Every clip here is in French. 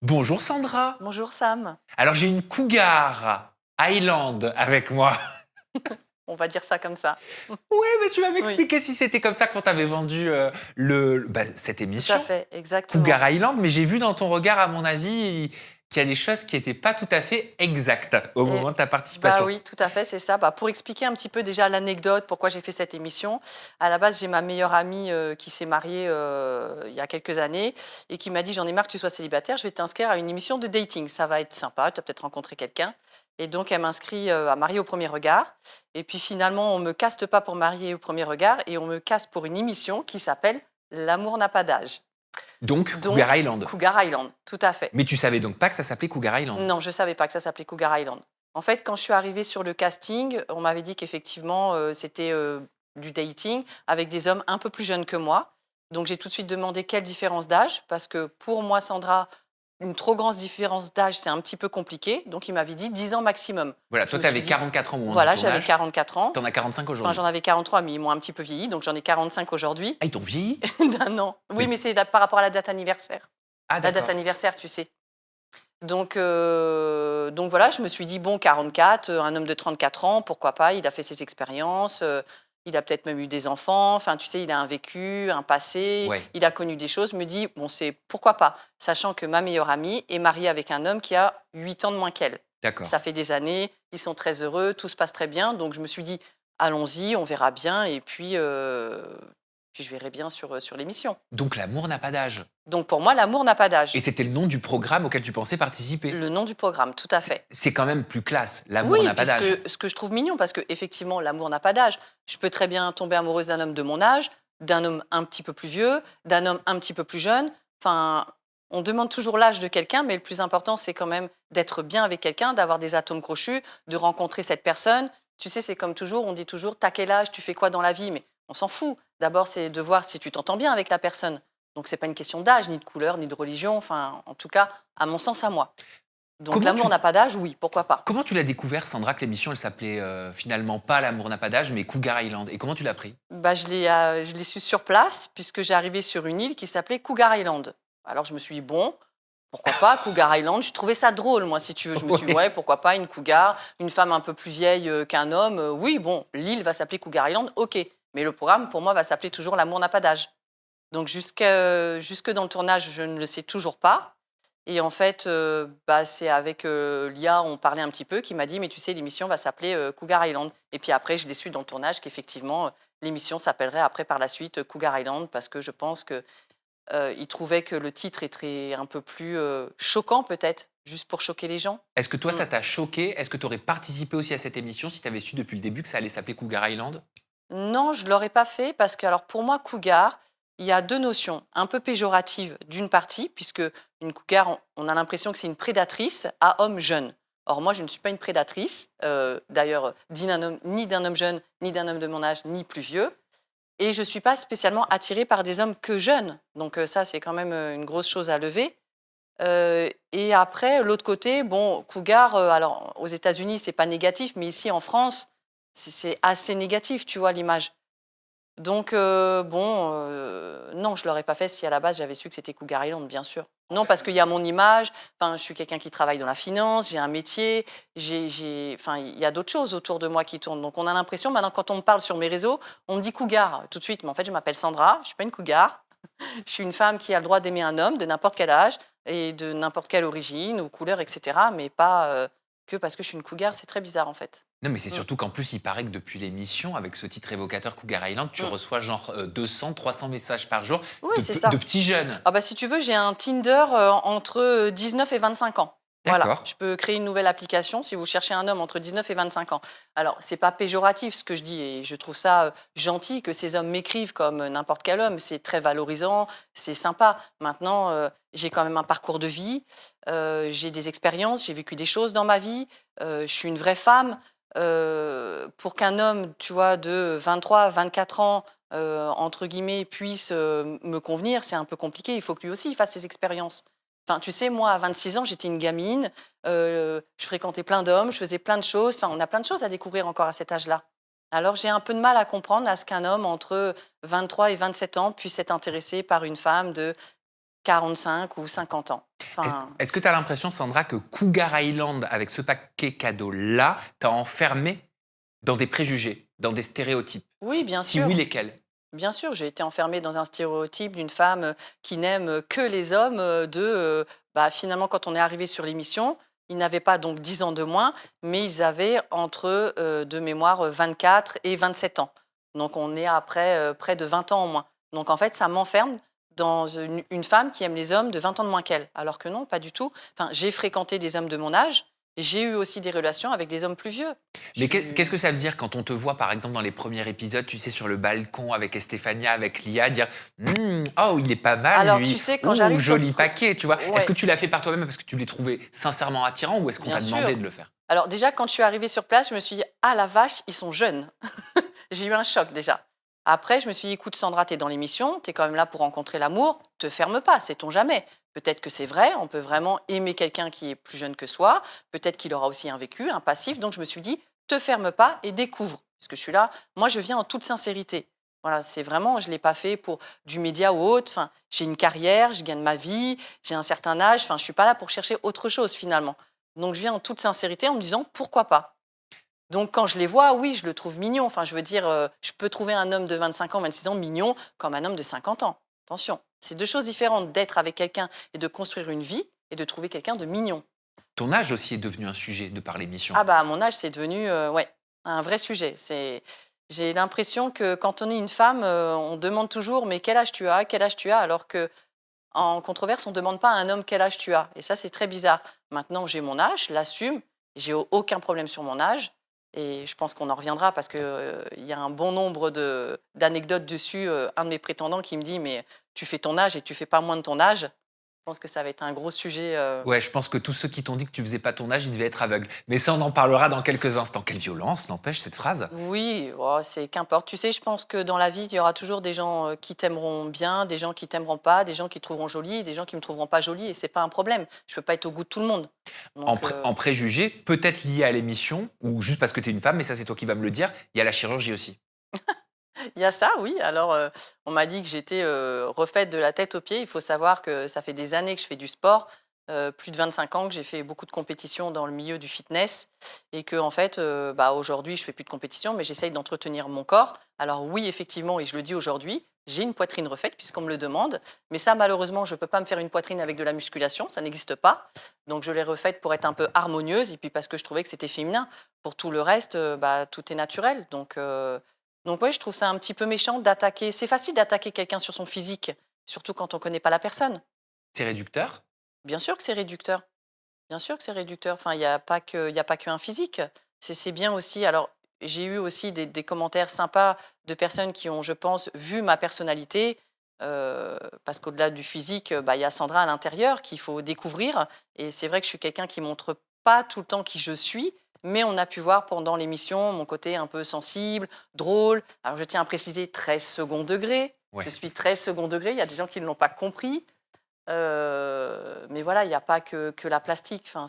Bonjour Sandra. Bonjour Sam, Alors j'ai une Cougar Highland avec moi. on va dire ça comme ça. Ouais, mais tu vas Oui, m'expliquer si c'était comme ça quand t'avais vendu cette tout à émission. fait, exactement. Cougar Highland, mais j'ai vu dans ton regard, à mon avis, qu'il y a des choses qui n'étaient pas tout à fait exactes au Et moment de ta bah participation. oui, tout à fait, c'est ça. Bah, pour expliquer un petit peu déjà l'anecdote, pourquoi j'ai fait cette émission, à la base, j'ai ma meilleure amie qui s'est mariée il y a quelques années et qui m'a dit, j'en ai marre que tu sois célibataire, je vais t'inscrire à une émission de dating. Ça va être sympa, tu as peut-être rencontré quelqu'un. Et donc, elle m'inscrit à Marier au premier regard. Et puis finalement, on me caste pas pour Marier au premier regard et on me caste pour une émission qui s'appelle L'amour n'a pas d'âge. Donc Cougar Donc, Highland. Cougar Island, tout à fait. Mais tu savais donc pas que ça s'appelait Cougar Highland. Non, je ne savais pas que ça s'appelait Cougar Island. En fait, quand je suis arrivée sur le casting, on m'avait dit qu'effectivement, c'était du dating avec des hommes un peu plus jeunes que moi. Donc, j'ai tout de suite demandé quelle différence d'âge, parce que pour moi, Sandra, une trop grande différence d'âge, c'est un petit peu compliqué. Donc, il m'avait dit 10 ans maximum. Voilà, Je toi me t'avais suis dit, 44 ans au moment voilà, du j'avais tournage. 44 ans. T'en as 45 Enfin, aujourd'hui. j'en avais 43, mais ils m'ont un petit peu vieilli. Donc, j'en ai 45 aujourd'hui. Ah, ils t'ont vieilli. D'un an. Oui, mais c'est par rapport à la date anniversaire. Ah, La date d'accord. anniversaire, tu sais. Donc voilà, je me suis dit, bon, 44, un homme de 34 ans, pourquoi pas, il a fait ses expériences, il a peut-être même eu des enfants, enfin, tu sais, il a un vécu, un passé, Ouais, il a connu des choses, me dit, bon, c'est pourquoi pas, sachant que ma meilleure amie est mariée avec un homme qui a 8 ans de moins qu'elle. d'accord. Ça fait des années, ils sont très heureux, tout se passe très bien, donc je me suis dit, allons-y, on verra bien, et puis je verrai bien sur l'émission. Donc l'amour n'a pas d'âge. Donc pour moi, l'amour n'a pas d'âge. Et c'était le nom du programme auquel tu pensais participer. Le nom du programme, tout à fait. C'est quand même plus classe. L'amour Oui, n'a pas puis d'âge. ce que je trouve mignon, parce que effectivement, l'amour n'a pas d'âge. Je peux très bien tomber amoureuse d'un homme de mon âge, d'un homme un petit peu plus vieux, d'un homme un petit peu plus jeune. Enfin, on demande toujours l'âge de quelqu'un, mais le plus important, c'est quand même d'être bien avec quelqu'un, d'avoir des atomes crochus, de rencontrer cette personne. Tu sais, c'est comme toujours, on dit toujours, t'as quel âge, tu fais quoi dans la vie, mais on s'en fout. D'abord, c'est de voir si tu t'entends bien avec la personne. Donc, c'est pas une question d'âge, ni de couleur, ni de religion. Enfin, en tout cas, à mon sens, à moi. Donc, Comment l'amour tu, n'a pas d'âge, oui, pourquoi pas. comment tu l'as découvert, Sandra, que l'émission, elle s'appelait finalement pas L'amour n'a pas d'âge, mais Cougar Island. Et comment tu l'as pris? Bah, je l'ai su sur place, puisque j'ai arrivé sur une île qui s'appelait Cougar Island. Alors je me suis dit, bon, pourquoi pas Cougar Island? Je trouvais ça drôle, moi, si tu veux. Je me suis dit, Ouais. ouais, pourquoi pas une cougar, une femme un peu plus vieille qu'un homme. Oui, bon, l'île va s'appeler Cougar Island, ok. Mais le programme, pour moi, va s'appeler toujours L'amour n'a pas d'âge. Donc jusque dans le tournage, je ne le sais toujours pas. Et en fait, bah, c'est avec Lia, on parlait un petit peu, qui m'a dit, mais tu sais, l'émission va s'appeler Cougar Island. Et puis après, je l'ai su dans le tournage qu'effectivement, l'émission s'appellerait après par la suite Cougar Island, parce que je pense que il trouvait que le titre était un peu plus choquant, peut-être, juste pour choquer les gens. Est-ce que toi, Mm. ça t'a choqué? Est-ce que tu aurais participé aussi à cette émission si tu avais su depuis le début que ça allait s'appeler Cougar Island? Non, je ne l'aurais pas fait parce que, alors, pour moi, cougar, il y a deux notions un peu péjoratives d'une partie, puisque une cougar, on a l'impression que c'est une prédatrice à homme jeune. Or, moi, je ne suis pas une prédatrice, d'ailleurs, ni d'un homme jeune, ni d'un homme de mon âge, ni plus vieux. Et je ne suis pas spécialement attirée par des hommes que jeunes. Donc, ça, c'est quand même une grosse chose à lever. Et après, l'autre côté, bon, cougar, alors aux États-Unis, c'est pas négatif, mais ici en France, c'est assez négatif, tu vois, l'image. Donc, bon, non, je l'aurais pas fait si à la base j'avais su que c'était Cougar Island, bien sûr. Non, parce qu'il y a mon image, enfin, je suis quelqu'un qui travaille dans la finance, j'ai un métier, enfin, il y a d'autres choses autour de moi qui tournent. Donc, on a l'impression, maintenant, quand on me parle sur mes réseaux, on me dit cougar tout de suite, mais en fait, je m'appelle Sandra, je suis pas une cougar. Je suis une femme qui a le droit d'aimer un homme de n'importe quel âge et de n'importe quelle origine ou couleur, etc. Mais pas que parce que je suis une cougar, c'est très bizarre en fait. Non, mais c'est Mm. surtout qu'en plus, il paraît que depuis l'émission, avec ce titre évocateur Cougar Island, tu Mm. reçois genre 200, 300 messages par jour Oui, c'est ça. de petits jeunes. Ah bah, si tu veux, j'ai un Tinder entre 19 et 25 ans. Voilà, D'accord. je peux créer une nouvelle application si vous cherchez un homme entre 19 et 25 ans. Alors, c'est pas péjoratif ce que je dis et je trouve ça gentil que ces hommes m'écrivent comme n'importe quel homme. C'est très valorisant, c'est sympa. Maintenant, j'ai quand même un parcours de vie, j'ai des expériences, j'ai vécu des choses dans ma vie, je suis une vraie femme. Pour qu'un homme, tu vois, de 23, 24 ans, entre guillemets, puisse me convenir, c'est un peu compliqué. Il faut que lui aussi il fasse ses expériences. Enfin, tu sais, moi, à 26 ans, j'étais une gamine, je fréquentais plein d'hommes, je faisais plein de choses. Enfin, on a plein de choses à découvrir encore à cet âge-là. Alors, j'ai un peu de mal à comprendre à ce qu'un homme entre 23 et 27 ans puisse être intéressé par une femme de 45 ou 50 ans. Est-ce Enfin, est-ce que tu as l'impression, Sandra, que Cougar Island, avec ce paquet cadeau-là, t'a enfermé dans des préjugés, dans des stéréotypes? oui, bien Si oui, sûr. lesquels? Bien sûr, j'ai été enfermée dans un stéréotype d'une femme qui n'aime que les hommes, bah, finalement, quand on est arrivé sur l'émission, ils n'avaient pas donc 10 ans de moins, mais ils avaient entre, de mémoire, 24 et 27 ans. Donc on est après, près de 20 ans en moins. Donc en fait, ça m'enferme dans une femme qui aime les hommes de 20 ans de moins qu'elle. Alors que non, pas du tout. Enfin, j'ai fréquenté des hommes de mon âge, j'ai eu aussi des relations avec des hommes plus vieux. Je Mais qu'est-ce suis que ça veut dire quand on te voit, par exemple, dans les premiers épisodes, tu sais, sur le balcon avec Estefania, avec Lia, dire Oh, il est pas mal, alors tu lui. sais, quand Ouh, j'arrive sur le joli paquet, tu vois. Est-ce que ouais. tu l'as fait par toi-même parce que tu l'as trouvé sincèrement attirant ou est-ce qu'on Bien t'a demandé sûr. de le faire? Alors déjà, quand je suis arrivée sur place, je me suis dit: «Ah la vache, ils sont jeunes». J'ai eu un choc déjà. Après, je me suis dit: «Écoute Sandra, tu es dans l'émission, tu es quand même là pour rencontrer l'amour, te ferme pas, sait-on jamais. Peut-être que c'est vrai, on peut vraiment aimer quelqu'un qui est plus jeune que soi, peut-être qu'il aura aussi un vécu, un passif». Donc je me suis dit: «Te ferme pas et découvre». Parce que je suis là, moi je viens en toute sincérité. Voilà, c'est vraiment je ne l'ai pas fait pour du média ou autre, enfin, j'ai une carrière, je gagne ma vie, j'ai un certain âge, enfin, je suis pas là pour chercher autre chose finalement. Donc je viens en toute sincérité en me disant: «Pourquoi pas?» Donc quand je les vois, oui, je le trouve mignon. Enfin, je veux dire, je peux trouver un homme de 25 ans, 26 ans mignon comme un homme de 50 ans. Attention, c'est 2 choses différentes d'être avec quelqu'un et de construire une vie et de trouver quelqu'un de mignon. Ton âge aussi est devenu un sujet de par l'émission. Ah bah, à mon âge, c'est devenu, ouais, un vrai sujet. J'ai l'impression que quand on est une femme, on demande toujours: «Mais quel âge tu as? Quel âge tu as?» alors qu'en controverse, on ne demande pas à un homme quel âge tu as et ça, c'est très bizarre. Maintenant, j'ai mon âge, je l'assume, j'ai aucun problème sur mon âge et je pense qu'on en reviendra parce que, il y a un bon nombre d'anecdotes dessus. Un de mes prétendants qui me dit: «Mais tu fais ton âge et tu fais pas moins de ton âge». Je pense que ça va être un gros sujet, Ouais, je pense que tous ceux qui t'ont dit que tu faisais pas ton âge, ils devaient être aveugles. Mais ça, on en parlera dans quelques instants. Quelle violence, n'empêche, cette phrase. Oui, oh, c'est qu'importe. Tu sais, je pense que dans la vie, il y aura toujours des gens qui t'aimeront bien, des gens qui t'aimeront pas, des gens qui te trouveront jolie et des gens qui me trouveront pas jolie et c'est pas un problème. Je peux pas être au goût de tout le monde. En, Donc, en préjugé, peut-être lié à l'émission, ou juste parce que tu es une femme, mais ça, c'est toi qui vas me le dire, il y a la chirurgie aussi. il y a ça, oui. Alors, on m'a dit que j'étais refaite de la tête aux pieds. Il faut savoir que ça fait des années que je fais du sport, plus de 25 ans que j'ai fait beaucoup de compétitions dans le milieu du fitness et que en fait, bah, aujourd'hui, je fais plus de compétition, mais j'essaye d'entretenir mon corps. Alors oui, effectivement, et je le dis aujourd'hui, j'ai une poitrine refaite puisqu'on me le demande, mais ça, malheureusement, je ne peux pas me faire une poitrine avec de la musculation, ça n'existe pas. Donc je l'ai refaite pour être un peu harmonieuse et puis parce que je trouvais que c'était féminin. Pour tout le reste, bah, tout est naturel. Donc ouais, je trouve ça un petit peu méchant d'attaquer. C'est facile d'attaquer quelqu'un sur son physique, surtout quand on ne connaît pas la personne. C'est réducteur. Bien sûr que c'est réducteur. Bien sûr que c'est réducteur. Enfin, il y a pas qu'un physique. C'est bien aussi. Alors, j'ai eu aussi des commentaires sympas de personnes qui ont, je pense, vu ma personnalité. Parce qu'au-delà du physique, bah, il y a Sandra à l'intérieur qu'il faut découvrir. Et c'est vrai que je suis quelqu'un qui montre pas tout le temps qui je suis, mais on a pu voir pendant l'émission mon côté un peu sensible, drôle. Alors, je tiens à préciser très second degré. Ouais. Je suis très second degré. Il y a des gens qui ne l'ont pas compris. Mais voilà, il n'y a pas que la plastique. Enfin,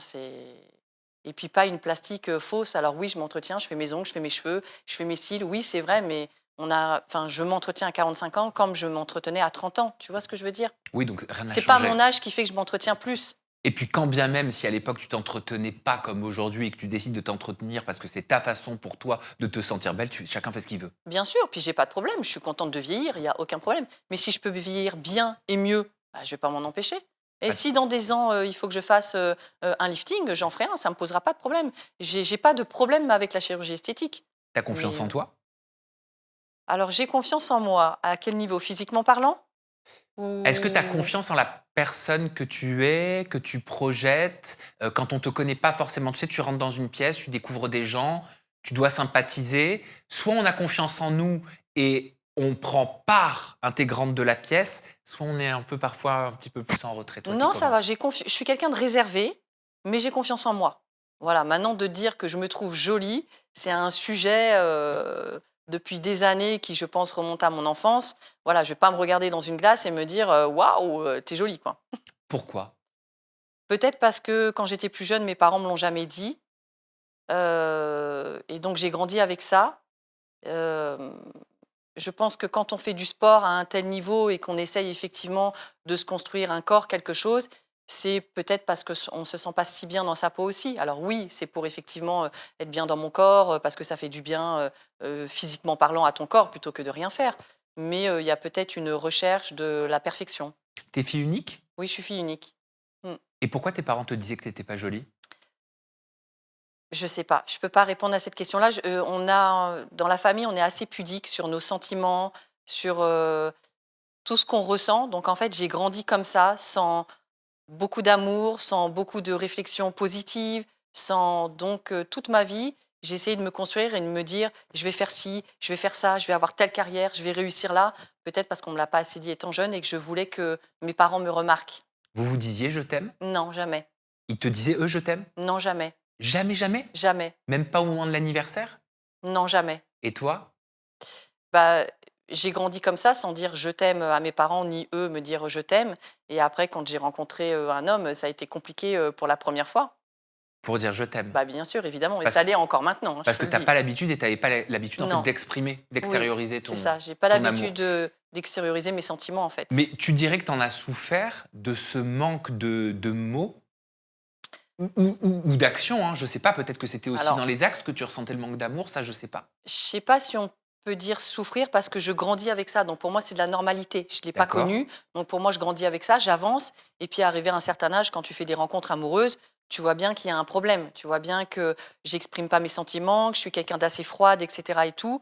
et puis pas une plastique, fausse. Alors oui, je m'entretiens, je fais mes ongles, je fais mes cheveux, je fais mes cils. Oui, c'est vrai, mais je m'entretiens à 45 ans comme je m'entretenais à 30 ans. Tu vois ce que je veux dire? Oui, donc rien n'a C'est pas changé. mon âge qui fait que je m'entretiens plus. Et puis quand bien même, si à l'époque tu t'entretenais pas comme aujourd'hui et que tu décides de t'entretenir parce que c'est ta façon pour toi de te sentir belle, chacun fait ce qu'il veut. Bien sûr, puis j'ai pas de problème, je suis contente de vieillir, il y a aucun problème. Mais si je peux vieillir bien et mieux, bah, je vais pas m'en empêcher. Et Pas- si dans des ans, il faut que je fasse, un lifting, j'en ferai un, ça me posera pas de problème. J'ai pas de problème avec la chirurgie esthétique. T'as confiance Mais, en toi? alors j'ai confiance en moi. À quel niveau? Physiquement parlant? Est-ce que tu as Ou confiance en la personne que tu es, que tu projettes, quand on te connaît pas forcément? Tu sais, tu rentres dans une pièce, tu découvres des gens, tu dois sympathiser. Soit on a confiance en nous et on prend part intégrante de la pièce, soit on est un peu parfois un petit peu plus en retrait. Toi, tu non, ça comment? va, je suis quelqu'un de réservé, mais j'ai confiance en moi. Voilà, maintenant de dire que je me trouve jolie, c'est un sujet, depuis des années qui, je pense, remonte à mon enfance. Voilà, je vais pas me regarder dans une glace et me dire, «Waouh, tu jolie», quoi. Pourquoi? Peut-être parce que quand j'étais plus jeune, mes parents me l'ont jamais dit, et donc j'ai grandi avec ça. Hem, je pense que quand on fait du sport à un tel niveau et qu'on essaye effectivement de se construire un corps, quelque chose, C'est peut-être parce qu'on ne se sent pas si bien dans sa peau aussi. Alors oui, c'est pour effectivement être bien dans mon corps, parce que ça fait du bien physiquement parlant à ton corps plutôt que de rien faire. Mais il y a peut-être une recherche de la perfection. T'es fille unique? Oui, je suis fille unique. Mm. Et pourquoi tes parents te disaient que t'étais pas jolie? Je sais pas, je peux pas répondre à cette question-là. On a, dans la famille, on est assez pudique sur nos sentiments, sur tout ce qu'on ressent. Donc en fait, j'ai grandi comme ça, sans beaucoup d'amour, sans beaucoup de réflexions positives, sans donc toute ma vie, j'ai essayé de me construire et de me dire: «Je vais faire ci, je vais faire ça, je vais avoir telle carrière, je vais réussir là». Peut-être parce qu'on me l'a pas assez dit étant jeune et que je voulais que mes parents me remarquent. Vous vous disiez je t'aime? Non, jamais. Ils te disaient eux je t'aime? Non, jamais. Jamais, jamais? Jamais. Même pas au moment de l'anniversaire? Non, jamais. Et toi? Bah, j'ai grandi comme ça, sans dire «je t'aime» à mes parents, ni eux me dire «je t'aime», et après quand j'ai rencontré, un homme, ça a été compliqué, pour la première fois. Pour dire je t'aime? Bah, bien sûr, évidemment, et Parce ça l'est encore maintenant, hein, je parce te que le t'as dis. pas l'habitude et t'avais pas l'habitude en fait Non. d'exprimer, Oui, d'extérioriser c'est ton ça, j'ai pas ton amour. l'habitude, d'extérioriser mes sentiments, en fait. Mais tu dirais que tu en as souffert de ce manque de mots ou d'action, hein, je sais pas, peut-être que c'était aussi dans Alors, les actes que tu ressentais le manque d'amour, ça je sais pas. je sais pas si on peut dire souffrir parce que je grandis avec ça, donc pour moi, c'est de la normalité. Je l'ai pas D'accord? connu, donc pour moi, je grandis avec ça, j'avance, et puis arrivé à un certain âge, quand tu fais des rencontres amoureuses, tu vois bien qu'il y a un problème. Tu vois bien que j'exprime pas mes sentiments, que je suis quelqu'un d'assez froide, et cetera et tout.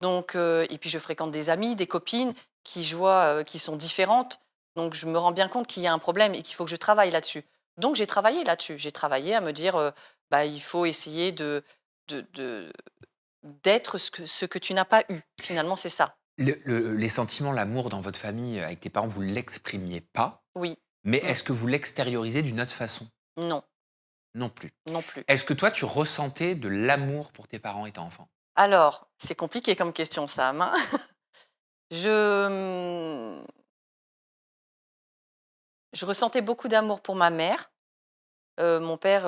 Donc et puis je fréquente des amis, des copines qui je vois, qui sont différentes, donc je me rends bien compte qu'il y a un problème et qu'il faut que je travaille là-dessus. Donc j'ai travaillé là-dessus. J'ai travaillé à me dire, bah, il faut essayer de d'être ce que tu n'as pas eu. Finalement, c'est ça. Les sentiments, l'amour dans votre famille, avec tes parents, vous l'exprimiez pas, Oui. mais Mmh. est-ce que vous l'extériorisez d'une autre façon? Non, Non plus. non plus. Est-ce que toi, tu ressentais de l'amour pour tes parents étant enfant? Alors, c'est compliqué comme question, Sam, hein. Je, mmh, je ressentais beaucoup d'amour pour ma mère. Mon père,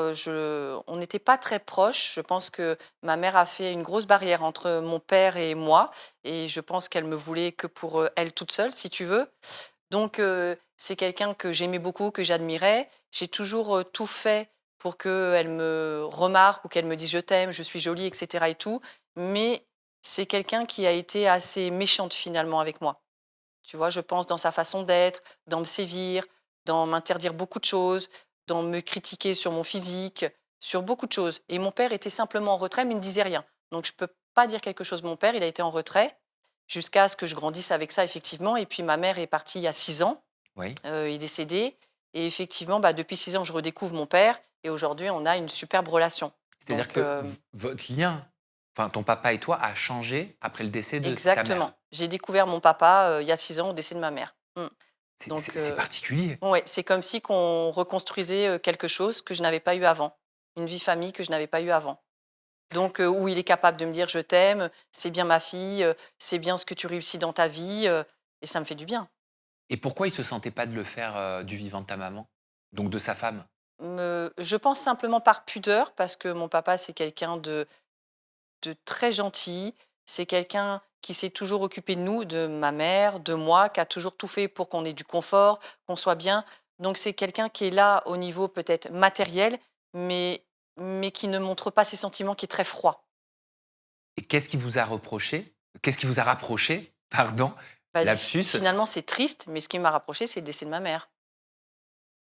on n'était pas très proches. Je pense que ma mère a fait une grosse barrière entre mon père et moi, et je pense qu'elle me voulait que pour, elle toute seule, si tu veux. Donc c'est quelqu'un que j'aimais beaucoup, que j'admirais. J'ai toujours, tout fait pour qu'elle me remarque ou qu'elle me dise: «Je t'aime, je suis jolie» et cetera et tout. Mais c'est quelqu'un qui a été assez méchante finalement avec moi. Tu vois? Je pense dans sa façon d'être, dans me sévir, dans m'interdire beaucoup de choses, dans me critiquer sur mon physique, sur beaucoup de choses. Et mon père était simplement en retrait, mais il ne disait rien. Donc je peux pas dire quelque chose de mon père, il a été en retrait jusqu'à ce que je grandisse avec ça effectivement, et puis ma mère est partie il y a 6 ans, Oui? est décédée, et effectivement, bah, depuis 6 ans, je redécouvre mon père et aujourd'hui, on a une superbe relation. C'est-à-dire Donc que votre lien, enfin ton papa et toi, a changé après le décès de ta exactement. mère? J'ai découvert mon papa, il y a 6 ans au décès de ma mère. Donc C'est particulier. ouais, c'est comme si qu'on reconstruisait, quelque chose que je n'avais pas eu avant. Une vie famille que je n'avais pas eu avant. Donc où il est capable de me dire: «Je t'aime, c'est bien ma fille, c'est bien ce que tu réussis dans ta vie», et ça me fait du bien. Et pourquoi il se sentait pas de le faire, du vivant de ta maman? Donc de sa femme? Je pense simplement par pudeur parce que mon papa, c'est quelqu'un de très gentil. C'est quelqu'un qui s'est toujours occupé de nous, de ma mère, de moi, qui a toujours tout fait pour qu'on ait du confort, qu'on soit bien. Donc c'est quelqu'un qui est là au niveau peut-être matériel, mais qui ne montre pas ses sentiments, qui est très froid. Et qu'est-ce qui vous a reproché? Qu'est-ce qui vous a rapproché? Pardon, Bah, lapsus. finalement, c'est triste, mais ce qui m'a rapproché, c'est le décès de ma mère.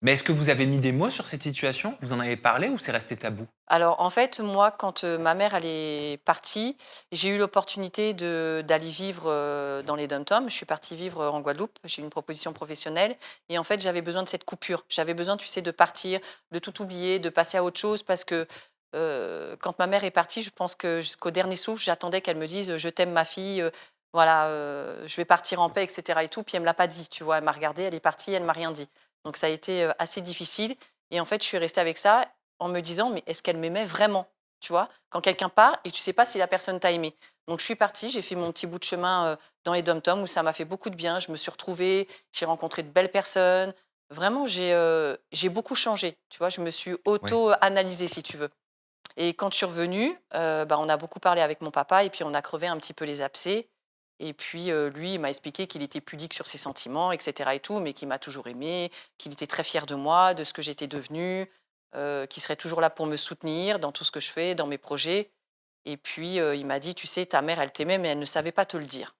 Mais est-ce que vous avez mis des mots sur cette situation? Vous en avez parlé ou c'est resté tabou? Alors, en fait, moi, quand, ma mère, elle est partie, j'ai eu l'opportunité d'aller vivre, dans les DOM-TOM. Je suis partie vivre, en Guadeloupe. J'ai eu une proposition professionnelle et en fait, j'avais besoin de cette coupure. J'avais besoin, tu sais, de partir, de tout oublier, de passer à autre chose parce que, quand ma mère est partie, je pense que jusqu'au dernier souffle, j'attendais qu'elle me dise: «Je t'aime ma fille, voilà, je vais partir en paix» et cetera et tout. Puis elle me l'a pas dit, tu vois? Elle m'a regardée, elle est partie, elle m'a rien dit. Donc ça a été, assez difficile et en fait, je suis restée avec ça en me disant: «Mais est-ce qu'elle m'aimait vraiment?» Tu vois? Quand quelqu'un part et tu sais pas si la personne t'a aimé. Donc je suis partie, j'ai fait mon petit bout de chemin, dans les DOM-TOM où ça m'a fait beaucoup de bien. Je me suis retrouvée, j'ai rencontré de belles personnes. Vraiment, j'ai beaucoup changé, tu vois? Je me suis Oui. auto-analysée, si tu veux. Et quand je suis revenue, bah, on a beaucoup parlé avec mon papa et puis on a crevé un petit peu les abcès Et puis, lui, il m'a expliqué qu'il était pudique sur ses sentiments, et cetera et tout, mais qu'il m'a toujours aimé, qu'il était très fier de moi, de ce que j'étais devenue, qu'il serait toujours là pour me soutenir dans tout ce que je fais, dans mes projets. Et puis, il m'a dit: «Tu sais, ta mère, elle t'aimait, mais elle ne savait pas te le dire».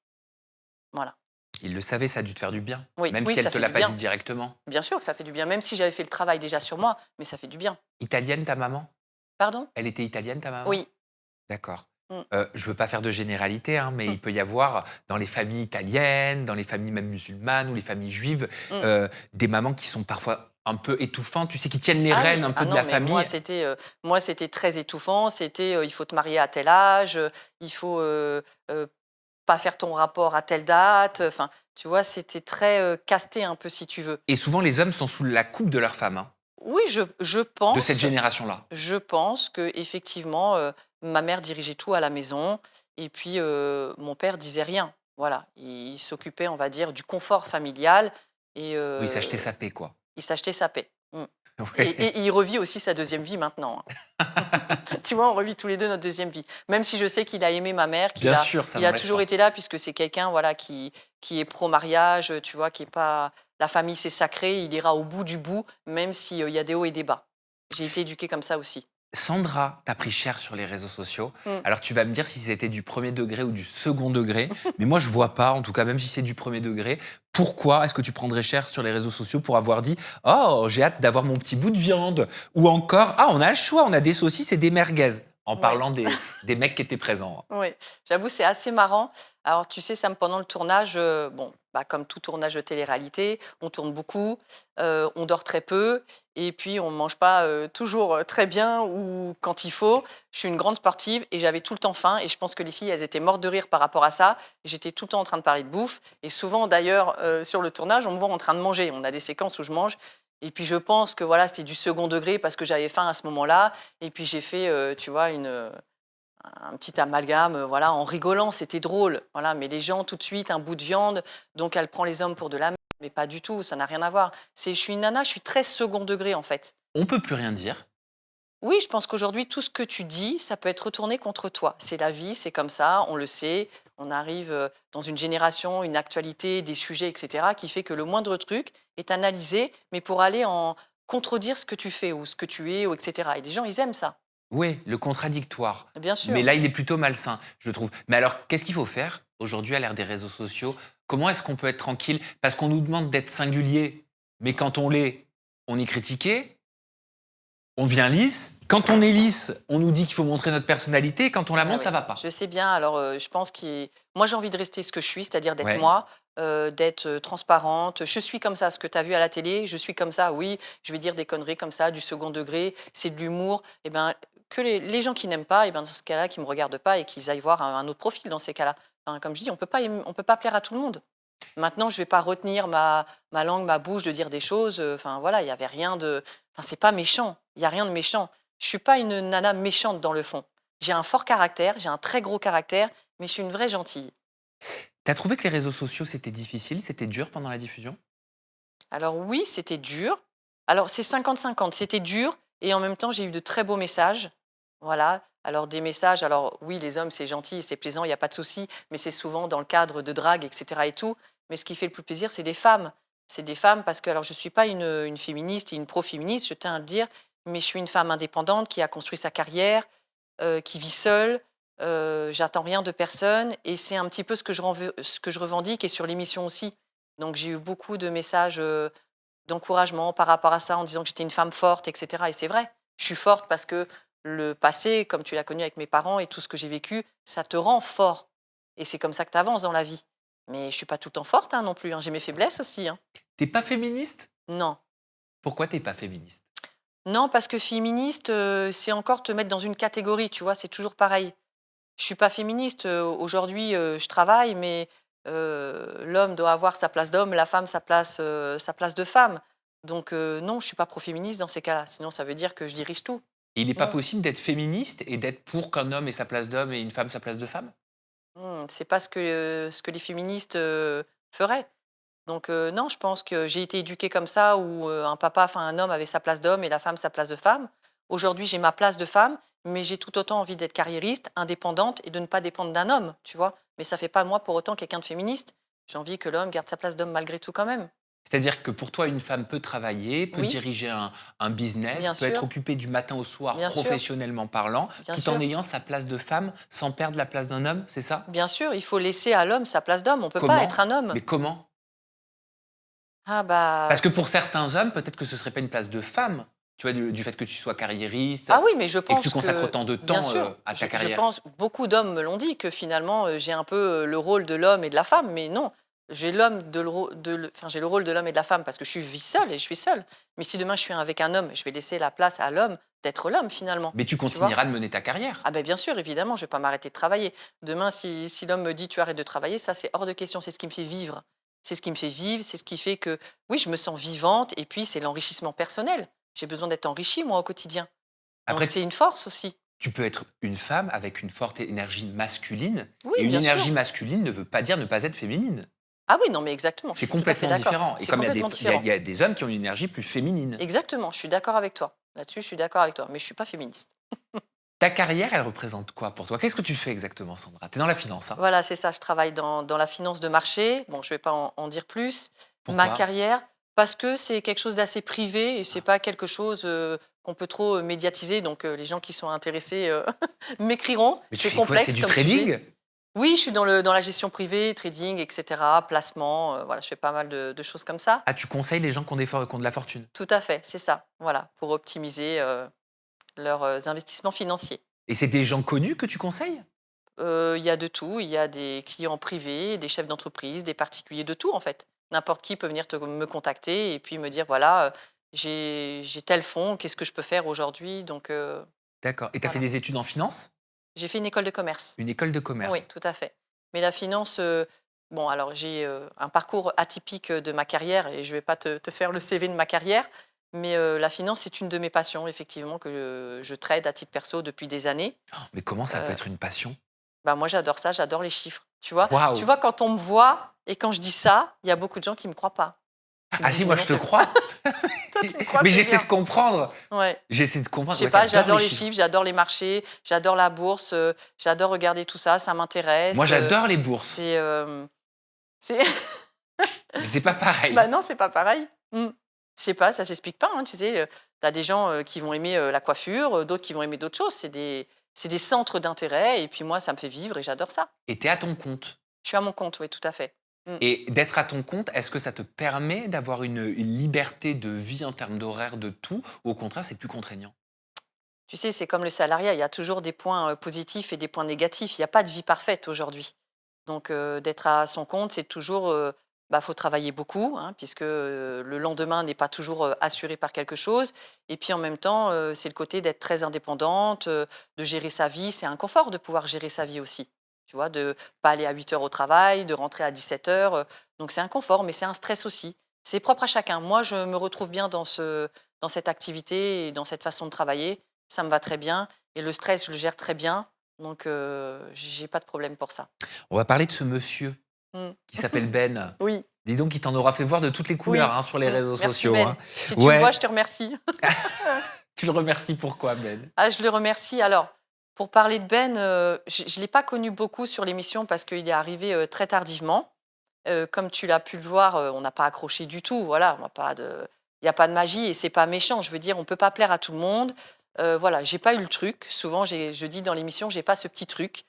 Voilà. Il le savait, ça a dû te faire du bien, Oui, même oui, si elle ça te fait l'a du pas dit bien. directement. Bien sûr que ça fait du bien, même si j'avais fait le travail déjà sur moi, mais ça fait du bien. Italienne, ta maman? Pardon? Elle était italienne, ta maman? Oui. D'accord. Mmh. Je veux pas faire de généralité, hein, mais Mmh. il peut y avoir dans les familles italiennes, dans les familles même musulmanes ou les familles juives, Mmh. des mamans qui sont parfois un peu étouffantes, tu sais, qui tiennent les Ah rênes oui, un ah peu de non, la mais famille. moi, c'était très étouffant. C'était, il faut te marier à tel âge, il faut, pas faire ton rapport à telle date. Enfin, tu vois, c'était très, casté un peu, si tu veux. Et souvent, les hommes sont sous la coupe de leur femme, hein, Oui, je de cette pense génération-là. je pense qu'effectivement, ma mère dirigeait tout à la maison et puis, mon père disait rien. Voilà, il s'occupait, on va dire, du confort familial et Oui, s'acheter sa paix, quoi. il s'achetait sa paix. Mmh. Et Ouais. et il revit aussi sa deuxième vie maintenant, hein. Tu vois, on revit tous les 2 notre deuxième vie. Même si je sais qu'il a aimé ma mère, Bien sûr, ça il a n'empêche toujours pas. été là puisque c'est quelqu'un, voilà, qui est pro mariage, tu vois? Qui est pas la famille, c'est sacré, il ira au bout du bout, même s'il y a des hauts et des bas. J'ai été éduquée comme ça aussi. Sandra t'a pris cher sur les réseaux sociaux. Mmh. Alors tu vas me dire si c'était du premier degré ou du second degré, mais moi je vois pas, en tout cas même si c'est du premier degré, pourquoi est-ce que tu prendrais cher sur les réseaux sociaux pour avoir dit «Oh, j'ai hâte d'avoir mon petit bout de viande» ou encore «Ah, on a le choix, on a des saucisses et des merguez» en Ouais. parlant des mecs qui étaient présents. Oui, j'avoue, c'est assez marrant. Alors, tu sais, Sam, pendant le tournage, bon, bah, comme tout tournage de télé-réalité, on tourne beaucoup, on dort très peu, et puis on ne mange pas toujours très bien ou quand il faut. Je suis une grande sportive et j'avais tout le temps faim, et je pense que les filles, elles étaient mortes de rire par rapport à ça. J'étais tout le temps en train de parler de bouffe, et souvent, d'ailleurs, sur le tournage, on me voit en train de manger. On a des séquences où je mange, et puis je pense que voilà, c'était du second degré parce que j'avais faim à ce moment-là, et puis j'ai fait, tu vois, un petit amalgame, voilà, en rigolant, c'était drôle, voilà. Mais les gens, tout de suite, un bout de viande, donc elle prend les hommes pour de la merde, mais pas du tout, ça n'a rien à voir. Je suis une nana, je suis très second degré, en fait. On peut plus rien dire. Oui, je pense qu'aujourd'hui, tout ce que tu dis, ça peut être retourné contre toi. C'est la vie, c'est comme ça, on le sait. On arrive dans une génération, une actualité, des sujets, etc., qui fait que le moindre truc est analysé, mais pour aller en contredire ce que tu fais ou ce que tu es, ou etc. Et les gens, ils aiment ça, Oui, le contradictoire. bien Mais sûr. là, il est plutôt malsain, je trouve. Mais alors, qu'est-ce qu'il faut faire aujourd'hui à l'ère des réseaux sociaux? Comment est-ce qu'on peut être tranquille? Parce qu'on nous demande d'être singulier, mais quand on l'est, on est critiqué, on devient lisse. Quand on est lisse, on nous dit qu'il faut montrer notre personnalité. Et quand on la Ah montre, oui, ça va pas. je sais bien. Alors, je pense moi, j'ai envie de rester ce que je suis, c'est-à-dire d'être Ouais. moi, d'être, transparente. Je suis comme ça, ce que tu as vu à la télé, je suis comme ça, oui, je vais dire des conneries comme ça, du second degré, c'est de l'humour. Et ben, que les gens qui n'aiment pas, et ben, dans ce cas-là, qui me regardent pas et qu'ils aillent voir un autre profil dans ces cas-là. Enfin, comme je dis, on peut pas plaire à tout le monde. Maintenant, je vais pas retenir ma langue, ma bouche de dire des choses, enfin voilà, il y avait rien de enfin, c'est pas méchant, il y a rien de méchant. Je suis pas une nana méchante dans le fond. J'ai un fort caractère, j'ai un très gros caractère, mais je suis une vraie gentille. T'as trouvé que les réseaux sociaux, c'était difficile, c'était dur pendant la diffusion? Alors oui, c'était dur. Alors c'est 50-50, c'était dur et en même temps, j'ai eu de très beaux messages. Voilà. Alors des messages, alors oui, les hommes, c'est gentil, c'est plaisant, il y a pas de souci, mais c'est souvent dans le cadre de drague, et cetera et tout. Mais ce qui fait le plus plaisir, c'est des femmes. C'est des femmes parce que alors je suis pas une féministe et une pro-féministe, je tiens à le dire, mais je suis une femme indépendante qui a construit sa carrière, qui vit seule, j'attends rien de personne, et c'est un petit peu ce que je revendique, et sur l'émission aussi. Donc j'ai eu beaucoup de messages, d'encouragement par rapport à ça, en disant que j'étais une femme forte, et cetera, et c'est vrai. Je suis forte parce que le passé, comme tu l'as connu avec mes parents et tout ce que j'ai vécu, ça te rend fort, et c'est comme ça que tu avances dans la vie. Mais je suis pas tout le temps forte, hein, non plus, hein, j'ai mes faiblesses aussi, hein. T'es pas féministe? Non. Pourquoi t'es pas féministe? Non, parce que féministe, c'est encore te mettre dans une catégorie, tu vois? C'est toujours pareil. Je suis pas féministe, aujourd'hui, je travaille, mais l'homme doit avoir sa place d'homme, la femme sa place de femme. Donc non, je suis pas pro-féministe dans ces cas-là, sinon ça veut dire que je dirige tout. Et il n'est pas Mmh. possible d'être féministe et d'être pour qu'un homme ait sa place d'homme et une femme sa place de femme? C'est pas ce que les féministes, feraient. Donc non, je pense que j'ai été éduquée comme ça où, un papa, enfin un homme avait sa place d'homme et la femme sa place de femme. Aujourd'hui, j'ai ma place de femme, mais j'ai tout autant envie d'être carriériste, indépendante et de ne pas dépendre d'un homme, tu vois? mais ça fait pas de moi pour autant quelqu'un de féministe. J'ai envie que l'homme garde sa place d'homme malgré tout quand même. C'est-à-dire que pour toi, une femme peut travailler, peut Oui, diriger un business, bien peut être sûr, occupée du matin au soir bien sûr, professionnellement parlant, bien tout en sûr. ayant sa place de femme sans perdre la place d'un homme, c'est ça? Bien sûr, il faut laisser à l'homme sa place d'homme. On peut pas être Comment? un homme. Mais comment? Ah bah Parce que pour certains hommes, peut-être que ce serait pas une place de femme, tu vois, du fait que tu sois carriériste ah oui, mais je et que tu pense consacres que, autant de bien temps sûr, à ta je carrière. pense, beaucoup d'hommes me l'ont dit, que finalement, j'ai un peu le rôle de l'homme et de la femme. Mais non, j'ai j'ai le rôle de l'homme et de la femme parce que je vis seule et je suis seule. Mais si demain je suis avec un homme, je vais laisser la place à l'homme d'être l'homme finalement. Mais tu Tu vois? continueras de mener ta carrière. Ah ben bien sûr, évidemment, je vais pas m'arrêter de travailler. Demain, si l'homme me dit tu arrêtes de travailler, ça c'est hors de question. C'est ce qui me fait vivre. C'est ce qui me fait vivre, c'est ce qui fait que, oui, je me sens vivante et puis c'est l'enrichissement personnel. J'ai besoin d'être enrichie, moi, au quotidien. Donc Après, c'est une force aussi. tu peux être une femme avec une forte énergie masculine Oui, et une bien énergie sûr. masculine ne veut pas dire ne pas être féminine. Ah oui, non, mais exactement, je C'est suis tout à fait complètement d'accord. différent. Et C'est comme complètement il différent. y a des hommes qui ont une énergie plus féminine. Exactement, je suis d'accord avec toi. Là-dessus, je suis d'accord avec toi, mais je suis pas féministe. Ta carrière, elle représente quoi pour toi? Qu'est-ce que tu fais exactement, Sandra? Tu es dans la finance, hein? Voilà, c'est ça, je travaille dans la finance de marché. Bon, je vais pas en dire plus. Ma Pourquoi? carrière, parce que c'est quelque chose d'assez privé et c'est Ah, pas quelque chose, qu'on peut trop, médiatiser. Donc les gens qui sont intéressés, m'écriront. mais tu C'est fais quoi? C'est complexe du comme sujet. trading? Oui, je suis dans la gestion privée, trading et cetera, placement, voilà, je fais pas mal de choses comme ça. Ah, tu conseilles les gens qui ont de la fortune? Tout à fait, c'est ça, voilà, pour optimiser, leurs, investissements financiers. Et c'est des gens connus que tu conseilles? Il y a de tout, il y a des clients privés, des chefs d'entreprise, des particuliers, de tout en fait. N'importe qui peut venir me contacter et puis me dire: «Voilà, j'ai tel fonds, qu'est-ce que je peux faire aujourd'hui?» Donc D'accord. Et tu as fait voilà. des études en finance? J'ai fait une école de commerce. Une école de Oui, commerce? tout à fait. Mais la finance, bon alors j'ai, un parcours atypique, de ma carrière et je vais pas te faire le CV de ma carrière, mais la finance, c'est une de mes passions effectivement que je trade à titre perso depuis des années. Mais comment ça peut Heu être une passion? Bah, moi, j'adore ça, j'adore les chiffres, tu vois? Tu Waouh! vois, quand on me voit et quand je dis ça, il y a beaucoup de gens qui me croient pas, qui me Ah si, disent: moi «Mais je non, te c'est crois. toi, tu me crois, Mais c'est j'essaie bien». de comprendre. Ouais. J'essaie de Je comprendre. sais Ouais, tu pas, adores j'adore les les chiffres. chiffres, j'adore les marchés, j'adore la bourse, j'adore regarder tout ça, ça Moi, m'intéresse, j'adore les bourses, c'est, c'est mais c'est pas pareil. bah, non, c'est pas pareil. Mmh. Je sais pas, ça s'explique pas, hein, tu sais, tu as des gens, qui vont aimer, la coiffure, d'autres qui vont aimer d'autres choses. C'est des centres d'intérêt et puis moi, ça me fait vivre et j'adore ça. Et tu es à ton compte. Je suis à mon compte, oui, tout à fait. Mmh. Et d'être à ton compte, est-ce que ça te permet d'avoir une liberté de vie en termes d'horaire, de tout, ou au contraire, c'est plus contraignant? Tu sais, c'est comme le salariat, il y a toujours des points positifs et des points négatifs. Il n'y a pas de vie parfaite aujourd'hui. Donc, d'être à son compte, c'est toujours, bah, faut travailler beaucoup, hein, puisque le lendemain n'est pas toujours assuré par quelque chose. Et puis en même temps, c'est le côté d'être très indépendante, de gérer sa vie. C'est un confort de pouvoir gérer sa vie aussi. Tu vois, de pas aller à 8 heures au travail, de rentrer à 17 heures. Donc, c'est un confort, mais c'est un stress aussi. C'est propre à chacun. Moi, je me retrouve bien dans cette activité et dans cette façon de travailler. Ça me va très bien et le stress, je le gère très bien, donc j'ai pas de problème pour ça. On va parler de ce monsieur Mmh. qui s'appelle Ben. Oui, Dis donc, il t'en aura fait voir de toutes les couleurs oui. hein, sur les réseaux Merci sociaux. Ben. Hein. Si tu me vois, Ouais, je te remercie. tu le remercies pourquoi, Ben? Ah, je le remercie. Alors, pour parler de Ben, je l'ai pas connu beaucoup sur l'émission parce qu'il est arrivé, très tardivement. Comme tu l'as pu le voir, on n'a pas accroché du tout, voilà, on a pas de il y a pas de magie et c'est pas méchant. Je veux dire, on peut pas plaire à tout le monde. Voilà, j'ai pas eu le truc. Souvent, je dis dans l'émission: «J'ai pas ce petit truc».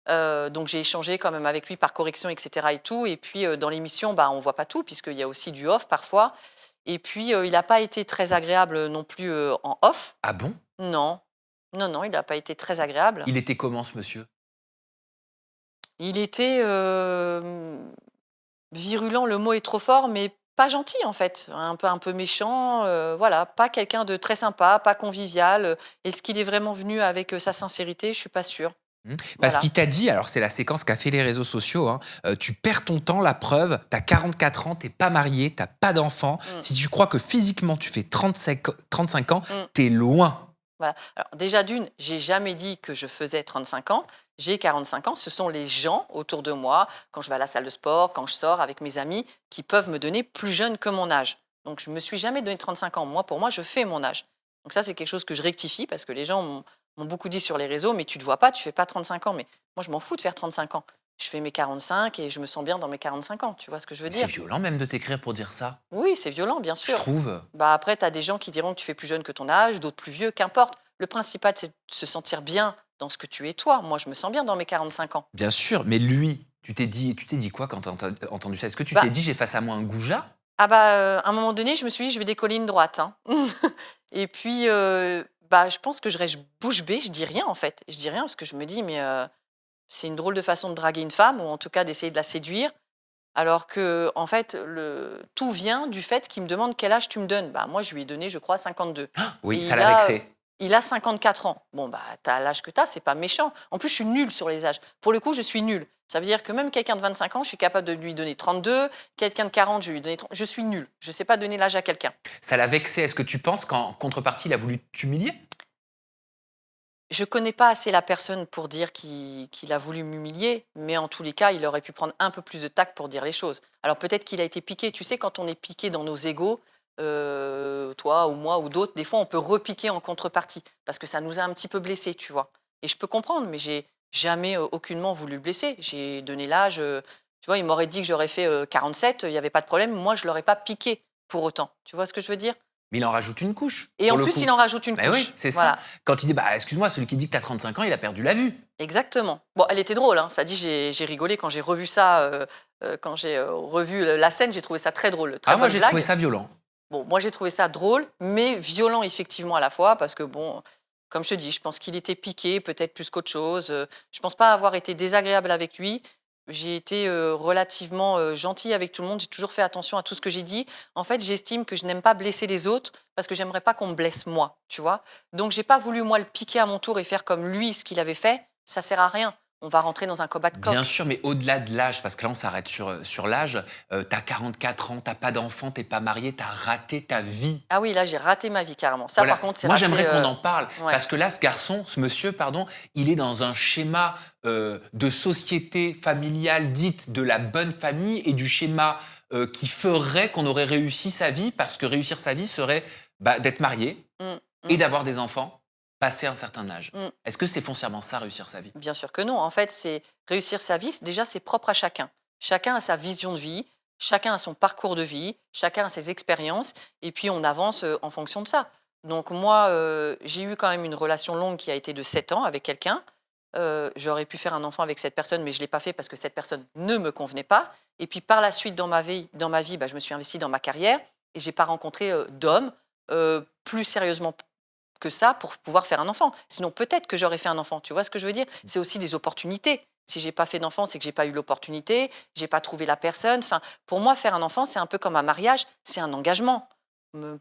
Donc j'ai échangé quand même avec lui par correction et cetera et tout et puis, dans l'émission, bah, on voit pas tout puisqu'il y a aussi du off parfois et puis, il n'a pas été très agréable non plus, en off. Ah bon? Non. Non, non, il n'a pas été très agréable. Il était comment, ce monsieur? Il était, virulent, le mot est trop fort, mais pas gentil en fait, un peu méchant, voilà, pas quelqu'un de très sympa, pas convivial, est-ce qu'il est vraiment venu avec, sa sincérité? Je suis pas sûre, Mmh. Parce voilà. qu'il t'a dit, alors c'est la séquence qu'a fait les réseaux sociaux, hein, tu perds ton temps, la preuve, tu as 44 ans, tu pas marié, tu pas d'enfant. Mmh, Si tu crois que physiquement tu fais 35 ans, mmh, tu es loin. voilà. Alors déjà d'une, j'ai jamais dit que je faisais 35 ans, j'ai 45 ans, ce sont les gens autour de moi, quand je vais à la salle de sport, quand je sors avec mes amis, qui peuvent me donner plus jeune que mon âge. Donc je me suis jamais donné 35 ans. Moi, pour moi, je fais mon âge. Donc ça, c'est quelque chose que je rectifie parce que les gens m'ont beaucoup dit sur les réseaux: «Mais tu te vois pas, tu fais pas 35 ans». Mais moi, je m'en fous de faire 35 ans. Je fais mes 45 et je me sens bien dans mes 45 ans, tu vois ce que je veux Mais c'est dire? violent même de t'écrire pour dire ça, Oui, c'est violent, bien je sûr. trouve. Bah, après, tu as des gens qui diront que tu fais plus jeune que ton âge, d'autres plus vieux, qu'importe. Le principal, c'est de se sentir bien dans ce que tu es toi. Moi, je me sens bien dans mes 45 ans. Bien sûr, mais lui, tu t'es dit quoi quand tu as entendu ça? Est-ce que tu Bah, t'es dit: «J'ai face à moi un goujat»? ah bah, à un moment donné, je me suis dit: «Je vais décoller une droite, hein». Et puis, bah, je pense que je reste bouche bée, je dis rien, en fait. Je dis rien parce que je me dis: «Mais, c'est une drôle de façon de draguer une femme ou en tout cas d'essayer de la séduire». Alors que, en fait, tout vient du fait qu'il me demande: «Quel âge tu me donnes?» Bah, moi, je lui ai donné, je crois, 52 et Oui, ça l'a vexé. il a 54 ans. Bon, bah, tu as l'âge que tu as, c'est pas méchant. En plus, je suis nulle sur les âges. Pour le coup, je suis nulle. Ça veut dire que même quelqu'un de 25 ans, je suis capable de lui donner 32, quelqu'un de 40, je vais lui donner 30. Je suis nulle. Je sais pas donner l'âge à quelqu'un. Ça l'a vexé. Est-ce que tu penses qu'en contrepartie, il a voulu t'humilier? Je connais pas assez la personne pour dire qu'il a voulu m'humilier, mais en tous les cas, il aurait pu prendre un peu plus de tact pour dire les choses. Alors peut-être qu'il a été piqué. Tu sais, quand on est piqué dans nos égos, toi ou moi ou d'autres, des fois, on peut repiquer en contrepartie parce que ça nous a un petit peu blessés, tu vois. Et je peux comprendre, mais j'ai jamais aucunement voulu le blesser. J'ai donné l'âge. Tu vois, il m'aurait dit que j'aurais fait 47, il n'y avait pas de problème. Moi, je l'aurais pas piqué pour autant. Tu vois ce que je veux dire? Mais il en rajoute une couche, Et pour en le plus, coup. il en rajoute une Mais oui, couche. c'est ça. Voilà. Quand il dit: «Bah, excuse-moi, celui qui dit que tu as 35 ans, il a perdu la vue». Exactement. Bon, elle était drôle, hein. Ça dit, j'ai rigolé quand j'ai revu ça, quand j'ai, revu la scène, j'ai trouvé ça très drôle, très Ah moi, bonne j'ai trouvé blague. ça violent. Bon, moi, j'ai trouvé ça drôle, mais violent effectivement à la fois parce que bon, comme je te dis, je pense qu'il était piqué peut-être plus qu'autre chose, je pense pas avoir été désagréable avec lui. J'ai été, relativement, gentille avec tout le monde, j'ai toujours fait attention à tout ce que j'ai dit. En fait, j'estime que je n'aime pas blesser les autres parce que j'aimerais pas qu'on me blesse moi, tu vois? Donc j'ai pas voulu moi le piquer à mon tour et faire comme lui ce qu'il avait fait, ça sert à rien. On va rentrer dans un combat de Bien coqs. sûr, mais au-delà de l'âge, parce que là, on s'arrête sur l'âge, tu 44 ans, t'as pas d'enfant, t'es pas marié, t'as raté ta vie. Ah oui, là, j'ai raté ma vie carrément. Ça Voilà. par contre, c'est Moi, raté, j'aimerais qu'on en parle ouais. parce que là, ce monsieur, pardon, il est dans un schéma de société familiale dite de la bonne famille et du schéma qui ferait qu'on aurait réussi sa vie parce que réussir sa vie serait bah, d'être marié Mmh, et mmh, d'avoir des enfants passé un certain âge. mmh. Est-ce que c'est foncièrement ça, réussir sa vie? Bien sûr que non. En fait, c'est réussir sa vie, déjà, c'est propre à chacun. Chacun a sa vision de vie, chacun a son parcours de vie, chacun a ses expériences, et puis on avance en fonction de ça. Donc moi, j'ai eu quand même une relation longue qui a été de 7 ans avec quelqu'un. J'aurais pu faire un enfant avec cette personne, mais je ne l'ai pas fait parce que cette personne ne me convenait pas. Et puis par la suite, dans ma vie, bah, je me suis investie dans ma carrière et j'ai pas rencontré d'homme plus sérieusement que ça pour pouvoir faire un enfant. Sinon, peut-être que j'aurais fait un enfant. Tu vois ce que je veux dire? C'est aussi des opportunités. Si j'ai pas fait d'enfant, c'est que j'ai pas eu l'opportunité, j'ai pas trouvé la personne. Enfin, pour moi, faire un enfant, c'est un peu comme un mariage, c'est un engagement.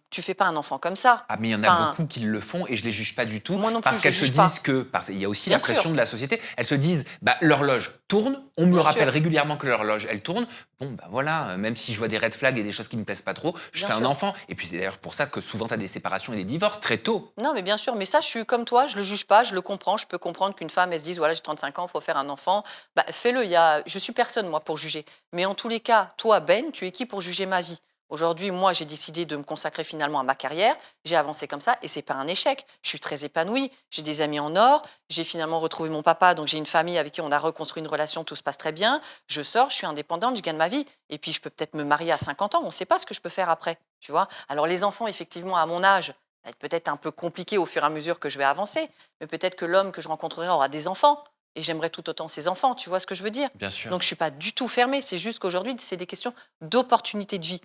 Tu fais pas un enfant comme ça. Ah, mais il y en a Enfin, beaucoup qui le font et je les juge pas du tout moi non plus, parce je qu'elles se juge disent pas. que, parce qu'il y a aussi la Bien pression sûr, de la société, elles se disent, bah, l'horloge tourne, on me le bien rappelle sûr, régulièrement que l'horloge, elle tourne. Bon, bah voilà, même si je vois des red flags et des choses qui me plaisent pas trop, je bien fais un sûr. enfant. Et puis c'est d'ailleurs pour ça que souvent tu as des séparations et des divorces très tôt. Non, mais bien sûr, mais ça, je suis comme toi, je le juge pas, je le comprends. Je peux comprendre qu'une femme, elle se dise, voilà, j'ai 35 ans, il faut faire un enfant. Bah, fais-le. Je suis personne, moi, pour juger. Mais en tous les cas, toi, Ben, tu es qui pour juger ma vie? Aujourd'hui, moi, j'ai décidé de me consacrer finalement à ma carrière. J'ai avancé comme ça et c'est pas un échec. Je suis très épanouie. J'ai des amis en or. J'ai finalement retrouvé mon papa, donc j'ai une famille avec qui on a reconstruit une relation. Tout se passe très bien. Je sors, je suis indépendante, je gagne ma vie. Et puis, je peux peut-être me marier à 50 ans. On ne sait pas ce que je peux faire après. Tu vois? Alors, les enfants, effectivement, à mon âge, va être peut-être un peu compliqué au fur et à mesure que je vais avancer, mais peut-être que l'homme que je rencontrerai aura des enfants et j'aimerais tout autant ses enfants, tu vois ce que je veux dire? Bien sûr. Donc je suis pas du tout fermée, c'est juste qu'aujourd'hui, c'est des questions d'opportunité de vie.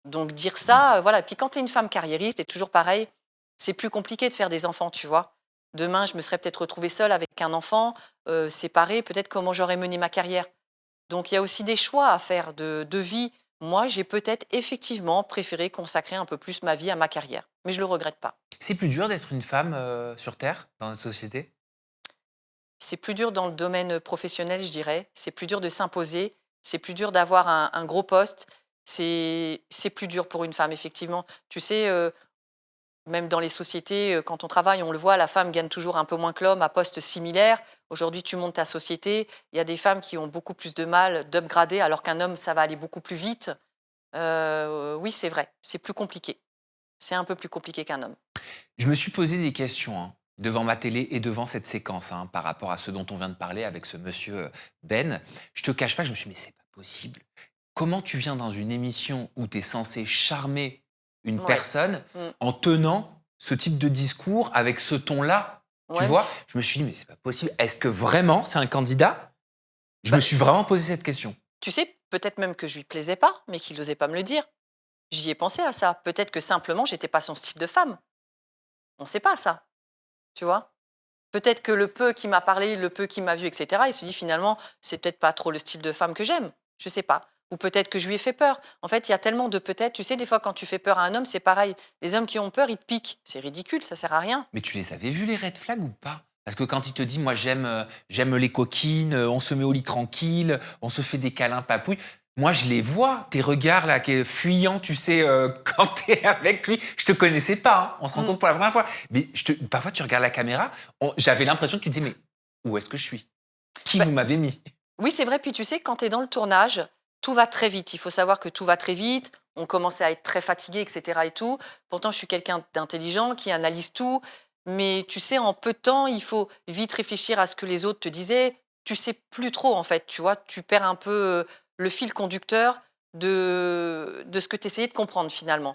Donc dire Mm. ça, voilà. Puis quand tu es une femme carriériste, c'est toujours pareil, c'est plus compliqué de faire des enfants, tu vois? Demain, je me serais peut-être retrouvée seule avec un enfant, séparée, peut-être comment j'aurais mené ma carrière. Donc il y a aussi des choix à faire de vie. Moi, j'ai peut-être effectivement préféré consacrer un peu plus ma vie à ma carrière, mais je le regrette pas. C'est plus dur d'être une femme sur Terre, dans notre société? C'est plus dur dans le domaine professionnel, je dirais. C'est plus dur de s'imposer. C'est plus dur d'avoir un gros poste. C'est plus dur pour une femme, effectivement. Tu sais, même dans les sociétés, quand on travaille, on le voit, la femme gagne toujours un peu moins que l'homme à poste similaire. Aujourd'hui, tu montes ta société. Il y a des femmes qui ont beaucoup plus de mal d'upgrader, alors qu'un homme, ça va aller beaucoup plus vite. Oui, c'est vrai. C'est plus compliqué. C'est un peu plus compliqué qu'un homme. Je me suis posé des questions, hein. devant ma télé et devant cette séquence, hein, par rapport à ce dont on vient de parler avec ce monsieur Ben. Je te cache pas, je me suis dit, mais c'est pas possible. Comment tu viens dans une émission où tu es censé charmer une Ouais. personne Mm. en tenant ce type de discours avec ce ton-là? Tu Ouais. vois? Je me suis dit, mais c'est pas possible. Est-ce que vraiment c'est un candidat? Je Bah, me suis vraiment posé cette question. Tu sais, peut-être même que je lui plaisais pas, mais qu'il n'osait pas me le dire. J'y ai pensé à ça. Peut-être que simplement, j'étais pas son style de femme. On ne sait pas ça, tu vois. Peut-être que le peu qui m'a parlé, le peu qui m'a vu, etc., il s'est dit finalement, c'est peut-être pas trop le style de femme que j'aime. Je sais pas. Ou peut-être que je lui ai fait peur. En fait, il y a tellement de peut-être. Tu sais, des fois, quand tu fais peur à un homme, c'est pareil. Les hommes qui ont peur, ils te piquent. C'est ridicule, ça sert à rien. Mais tu les avais vus, les red flags, ou pas? Parce que quand il te dit, moi j'aime les coquines, on se met au lit tranquille, on se fait des câlins papouilles. Moi, je les vois, tes regards là, qui est fuyant, tu sais, quand t'es avec lui. Je te connaissais pas, hein, on se rencontre pour la première fois. Mais parfois, tu regardes la caméra, j'avais l'impression que tu te disais, mais où est-ce que je suis? Qui Bah, vous m'avez mis? Oui, c'est vrai. Puis tu sais, quand tu es dans le tournage, tout va très vite. Il faut savoir que tout va très vite. On commençait à être très fatigué, etc. et tout. Pourtant, je suis quelqu'un d'intelligent qui analyse tout. Mais tu sais, en peu de temps, il faut vite réfléchir à ce que les autres te disaient. Tu sais plus trop, en fait. Tu vois, tu perds un peu le fil conducteur de ce que tu essayais de comprendre finalement.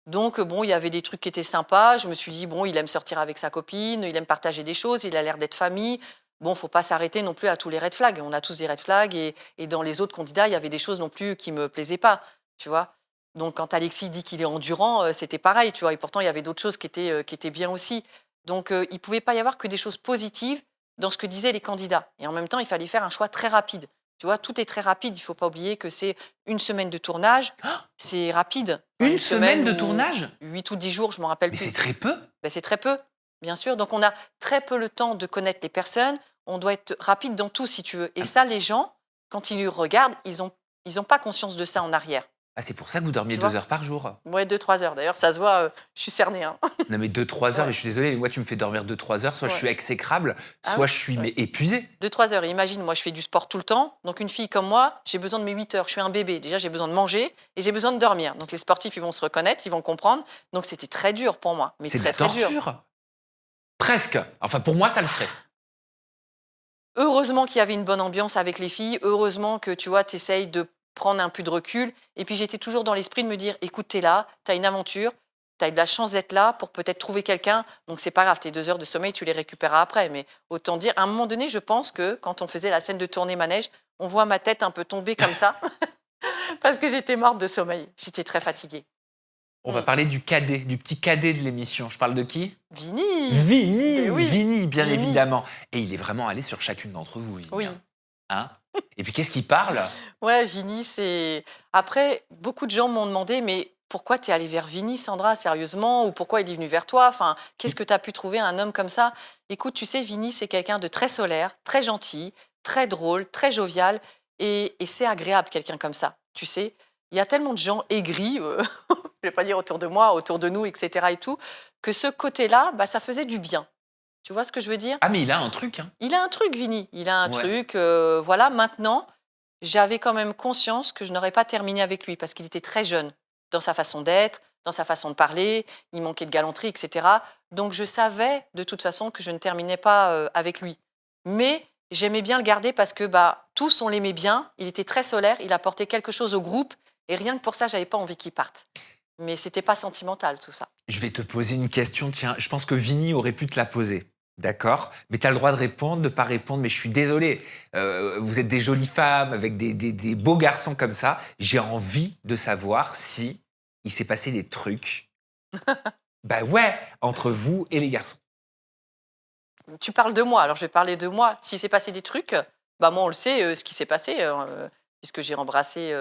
Donc, bon, il y avait des trucs qui étaient sympas. Je me suis dit, bon, il aime sortir avec sa copine, il aime partager des choses, il a l'air d'être famille. Bon, faut pas s'arrêter non plus à tous les red flags. On a tous des red flags et dans les autres candidats, il y avait des choses non plus qui me plaisaient pas, tu vois. Donc, quand Alexis dit qu'il est endurant, c'était pareil, tu vois. Et pourtant, il y avait d'autres choses qui étaient bien aussi. Donc, il pouvait pas y avoir que des choses positives dans ce que disaient les candidats. Et en même temps, il fallait faire un choix très rapide. Tu vois, tout est très rapide. Il faut pas oublier que c'est une semaine de tournage. C'est rapide. Enfin, Une semaine de ou tournage? 8 ou 10 jours, je me rappelle Mais plus. c'est très peu. Ben, c'est très peu, bien sûr. Donc, on a très peu le temps de connaître les personnes. On doit être rapide dans tout, si tu veux. Et ça, les gens, quand ils nous regardent, ils ont pas conscience de ça en arrière. Ah, c'est pour ça que vous dormiez Tu 2 vois? heures par jour. Ouais, 2-3 heures. D'ailleurs, ça se voit, je suis cernée. Hein. Non, mais 2-3 heures, Ouais. mais je suis désolé, mais moi, tu me fais dormir 2-3 heures, soit je Ouais. suis exécrable, Ah soit ouais? je suis Ouais. mais épuisé. 2-3 heures. Et imagine, moi, je fais du sport tout le temps. Donc, une fille comme moi, j'ai besoin de mes 8 heures. Je suis un bébé. Déjà, j'ai besoin de manger et j'ai besoin de dormir. Donc, les sportifs, ils vont se reconnaître, ils vont comprendre. Donc, c'était très dur pour moi. Mais C'est de très, la très dur. torture. Presque. Enfin, pour moi, ça le serait. Heureusement qu'il y avait une bonne ambiance avec les filles. Heureusement que, tu vois, tu essayes de prendre un peu de recul. Et puis, j'étais toujours dans l'esprit de me dire, écoute, t'es là, t'as une aventure, t'as de la chance d'être là pour peut-être trouver quelqu'un. Donc, c'est pas grave, tes 2 heures de sommeil, tu les récupéreras après. Mais autant dire, à un moment donné, je pense que quand on faisait la scène de tournée manège, on voit ma tête un peu tomber comme ça parce que j'étais morte de sommeil. J'étais très fatiguée. On va parler du cadet, du petit cadet de l'émission. Je parle de qui? Vini Vini, Mais oui, Vini, bien Vini. évidemment. Et il est vraiment allé sur chacune d'entre vous, Vini. Oui. Hein. Et puis, qu'est-ce qu'il parle? Ouais, Vini, c'est... Après, beaucoup de gens m'ont demandé, mais pourquoi tu es allée vers Vini, Sandra, sérieusement? Ou pourquoi il est venu vers toi? Enfin, qu'est-ce que tu as pu trouver un homme comme ça? Écoute, tu sais, Vini, c'est quelqu'un de très solaire, très gentil, très drôle, très jovial. Et c'est agréable, quelqu'un comme ça. Tu sais, il y a tellement de gens aigris, je vais pas dire autour de moi, autour de nous, etc. et tout, que ce côté-là, bah, ça faisait du bien. Tu vois ce que je veux dire? Ah, mais il a un truc, hein. Il a un truc, Vini. Il a un Ouais. truc. Voilà, maintenant, j'avais quand même conscience que je n'aurais pas terminé avec lui parce qu'il était très jeune dans sa façon d'être, dans sa façon de parler. Il manquait de galanterie, etc. Donc, je savais de toute façon que je ne terminais pas avec lui. Mais j'aimais bien le garder parce que bah, tous, on l'aimait bien. Il était très solaire. Il apportait quelque chose au groupe. Et rien que pour ça, j'avais pas envie qu'il parte. Mais c'était pas sentimental, tout ça. Je vais te poser une question, tiens. Je pense que Vini aurait pu te la poser. D'accord? Mais tu as le droit de répondre, de pas répondre, mais je suis désolé. Vous êtes des jolies femmes avec des beaux garçons comme ça. J'ai envie de savoir si il s'est passé des trucs. Bah ouais, entre vous et les garçons. Tu parles de moi, alors je vais parler de moi. S'il s'est passé des trucs, bah moi on le sait, ce qui s'est passé, puisque j'ai embrassé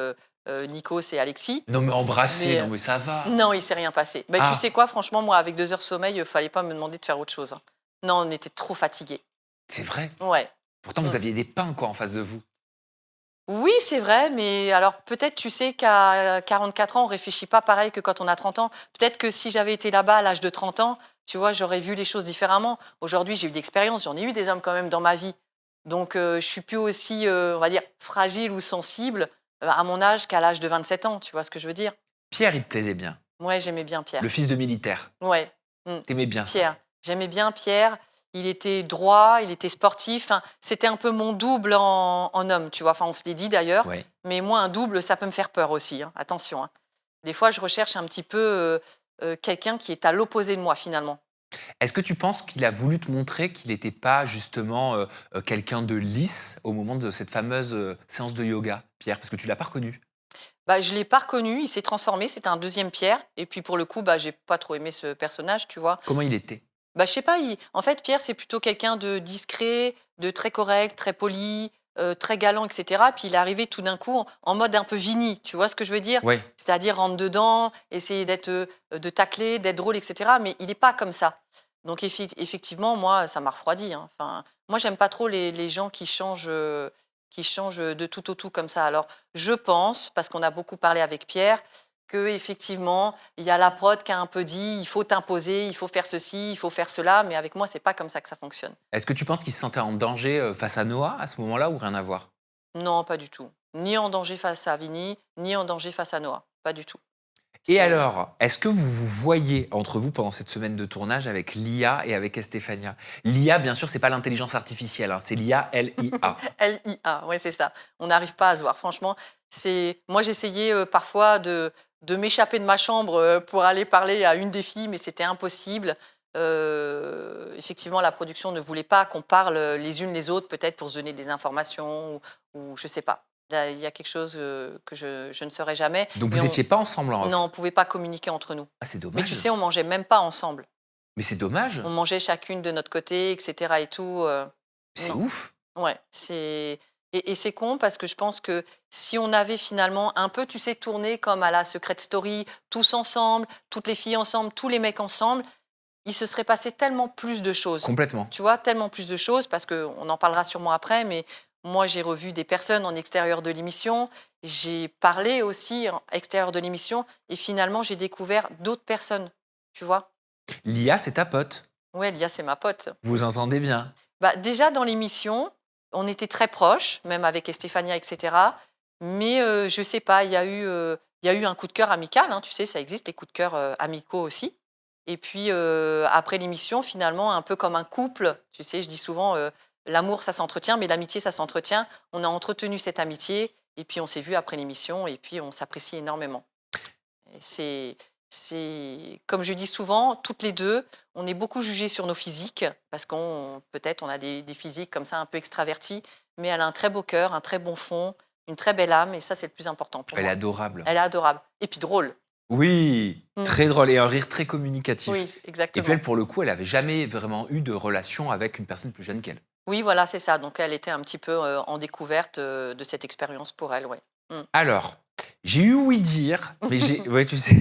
Nikos et Alexis. Non mais embrasser, Mais, non mais ça va. Non, il s'est rien passé. Bah, Ah. Tu sais quoi, franchement, moi, avec 2 heures sommeil, fallait pas me demander de faire autre chose. Hein. Non, on était trop fatigués. C'est vrai. Ouais. Pourtant, vous aviez des pains quoi en face de vous. Oui, c'est vrai, mais alors peut-être, tu sais qu'à 44 ans, on réfléchit pas pareil que quand on a 30 ans. Peut-être que si j'avais été là-bas à l'âge de 30 ans, tu vois, j'aurais vu les choses différemment. Aujourd'hui, j'ai eu d'expérience, j'en ai eu des hommes quand même dans ma vie. Donc, je suis plus aussi, on va dire, fragile ou sensible à mon âge qu'à l'âge de 27 ans, tu vois ce que je veux dire? Pierre, il te plaisait bien. Ouais, j'aimais bien Pierre. Le fils de militaire. Ouais, T'aimais bien ça. Pierre. J'aimais bien Pierre. il était droit, il était sportif. Enfin, c'était un peu mon double en homme, tu vois. Enfin, on se l'est dit d'ailleurs. Ouais. Mais moi, un double, ça peut me faire peur aussi, hein. Attention, hein. Des fois, je recherche un petit peu quelqu'un qui est à l'opposé de moi, finalement. Est-ce que tu penses qu'il a voulu te montrer qu'il n'était pas justement quelqu'un de lisse au moment de cette fameuse séance de yoga, Pierre? Parce que tu l'as pas reconnu. Bah, je l'ai pas reconnu, il s'est transformé, c'était un deuxième Pierre. Et puis, pour le coup, bah, j'ai pas trop aimé ce personnage, tu vois. Comment il était? Bah, je sais pas, en fait, Pierre, c'est plutôt quelqu'un de discret, de très correct, très poli, très galant, et cetera. Puis il est arrivé tout d'un coup en mode un peu Vini, tu vois ce que je veux dire? Ouais. C'est-à-dire rentre dedans, essayer de tacler, d'être drôle, et cetera. Mais il est pas comme ça. Donc effectivement, moi, ça m'a refroidi, hein. Enfin, moi, j'aime pas trop les gens qui changent de tout au tout comme ça. Alors, je pense, parce qu'on a beaucoup parlé avec Pierre, qu'effectivement, il y a la prod qui a un peu dit: «Il faut t'imposer, il faut faire ceci, il faut faire cela», mais avec moi, c'est pas comme ça que ça fonctionne. Est-ce que tu penses qu'il se sentait en danger face à Noah à ce moment-là ou rien à voir? Non, pas du tout. Ni en danger face à Vinny, ni en danger face à Noah. Pas du tout. Et C'est alors, est-ce que vous vous voyez entre vous pendant cette semaine de tournage avec l'IA et avec Estefania? L'IA, bien sûr, c'est pas l'intelligence artificielle, hein, c'est l'IA, L-I-A. LIA, ouais, c'est ça. On n'arrive pas à se voir. Franchement, moi, j'essayais parfois de m'échapper de ma chambre pour aller parler à une des filles, mais c'était impossible. Effectivement, la production ne voulait pas qu'on parle les unes les autres, peut-être pour se donner des informations ou je sais pas. Là, il y a quelque chose que je ne saurais jamais. Donc Mais vous étiez pas ensemble en non, on off? ne pouvait pas communiquer entre nous. Ah, c'est Mais tu dommage. sais, on mangeait même pas ensemble. Mais c'est dommage. On mangeait chacune de notre côté, et cetera et tout. C'est Non. ouf. Ouais, et c'est con parce que je pense que si on avait finalement un peu, tu sais, tourné comme à la Secret Story, tous ensemble, toutes les filles ensemble, tous les mecs ensemble, il se serait passé tellement plus de choses. Complètement. Tu vois, tellement plus de choses parce qu'on en parlera sûrement après, mais moi, j'ai revu des personnes en extérieur de l'émission, j'ai parlé aussi en extérieur de l'émission et finalement, j'ai découvert d'autres personnes, tu vois. L'IA, c'est ta pote. Ouais, Lia, c'est ma pote. Vous vous entendez bien. Bah, déjà, dans l'émission, on était très proches, même avec Estefania, et cetera. Mais je sais pas, il y a eu un coup de cœur amical, hein, tu sais, ça existe, les coups de cœur amicaux aussi. Et puis, après l'émission, finalement, un peu comme un couple, tu sais, je dis souvent, l'amour, ça s'entretient, mais l'amitié, ça s'entretient. On a entretenu cette amitié, et puis on s'est vu après l'émission, et puis on s'apprécie énormément. Et comme je dis souvent, toutes les deux, on est beaucoup jugées sur nos physiques, parce qu'on peut-être on a des physiques comme ça un peu extravertis, mais elle a un très beau cœur, un très bon fond, une très belle âme, et ça c'est le plus important pour Elle est moi. adorable. Elle est adorable. Et puis drôle. Oui, Mm. très drôle et un rire très communicatif. Oui, Et exactement. puis elle, pour le coup, elle avait jamais vraiment eu de relation avec une personne plus jeune qu'elle. Oui, voilà, c'est ça. Donc elle était un petit peu en découverte de cette expérience pour elle, ouais. Alors, j'ai eu ouï dire, mais ouais, tu sais,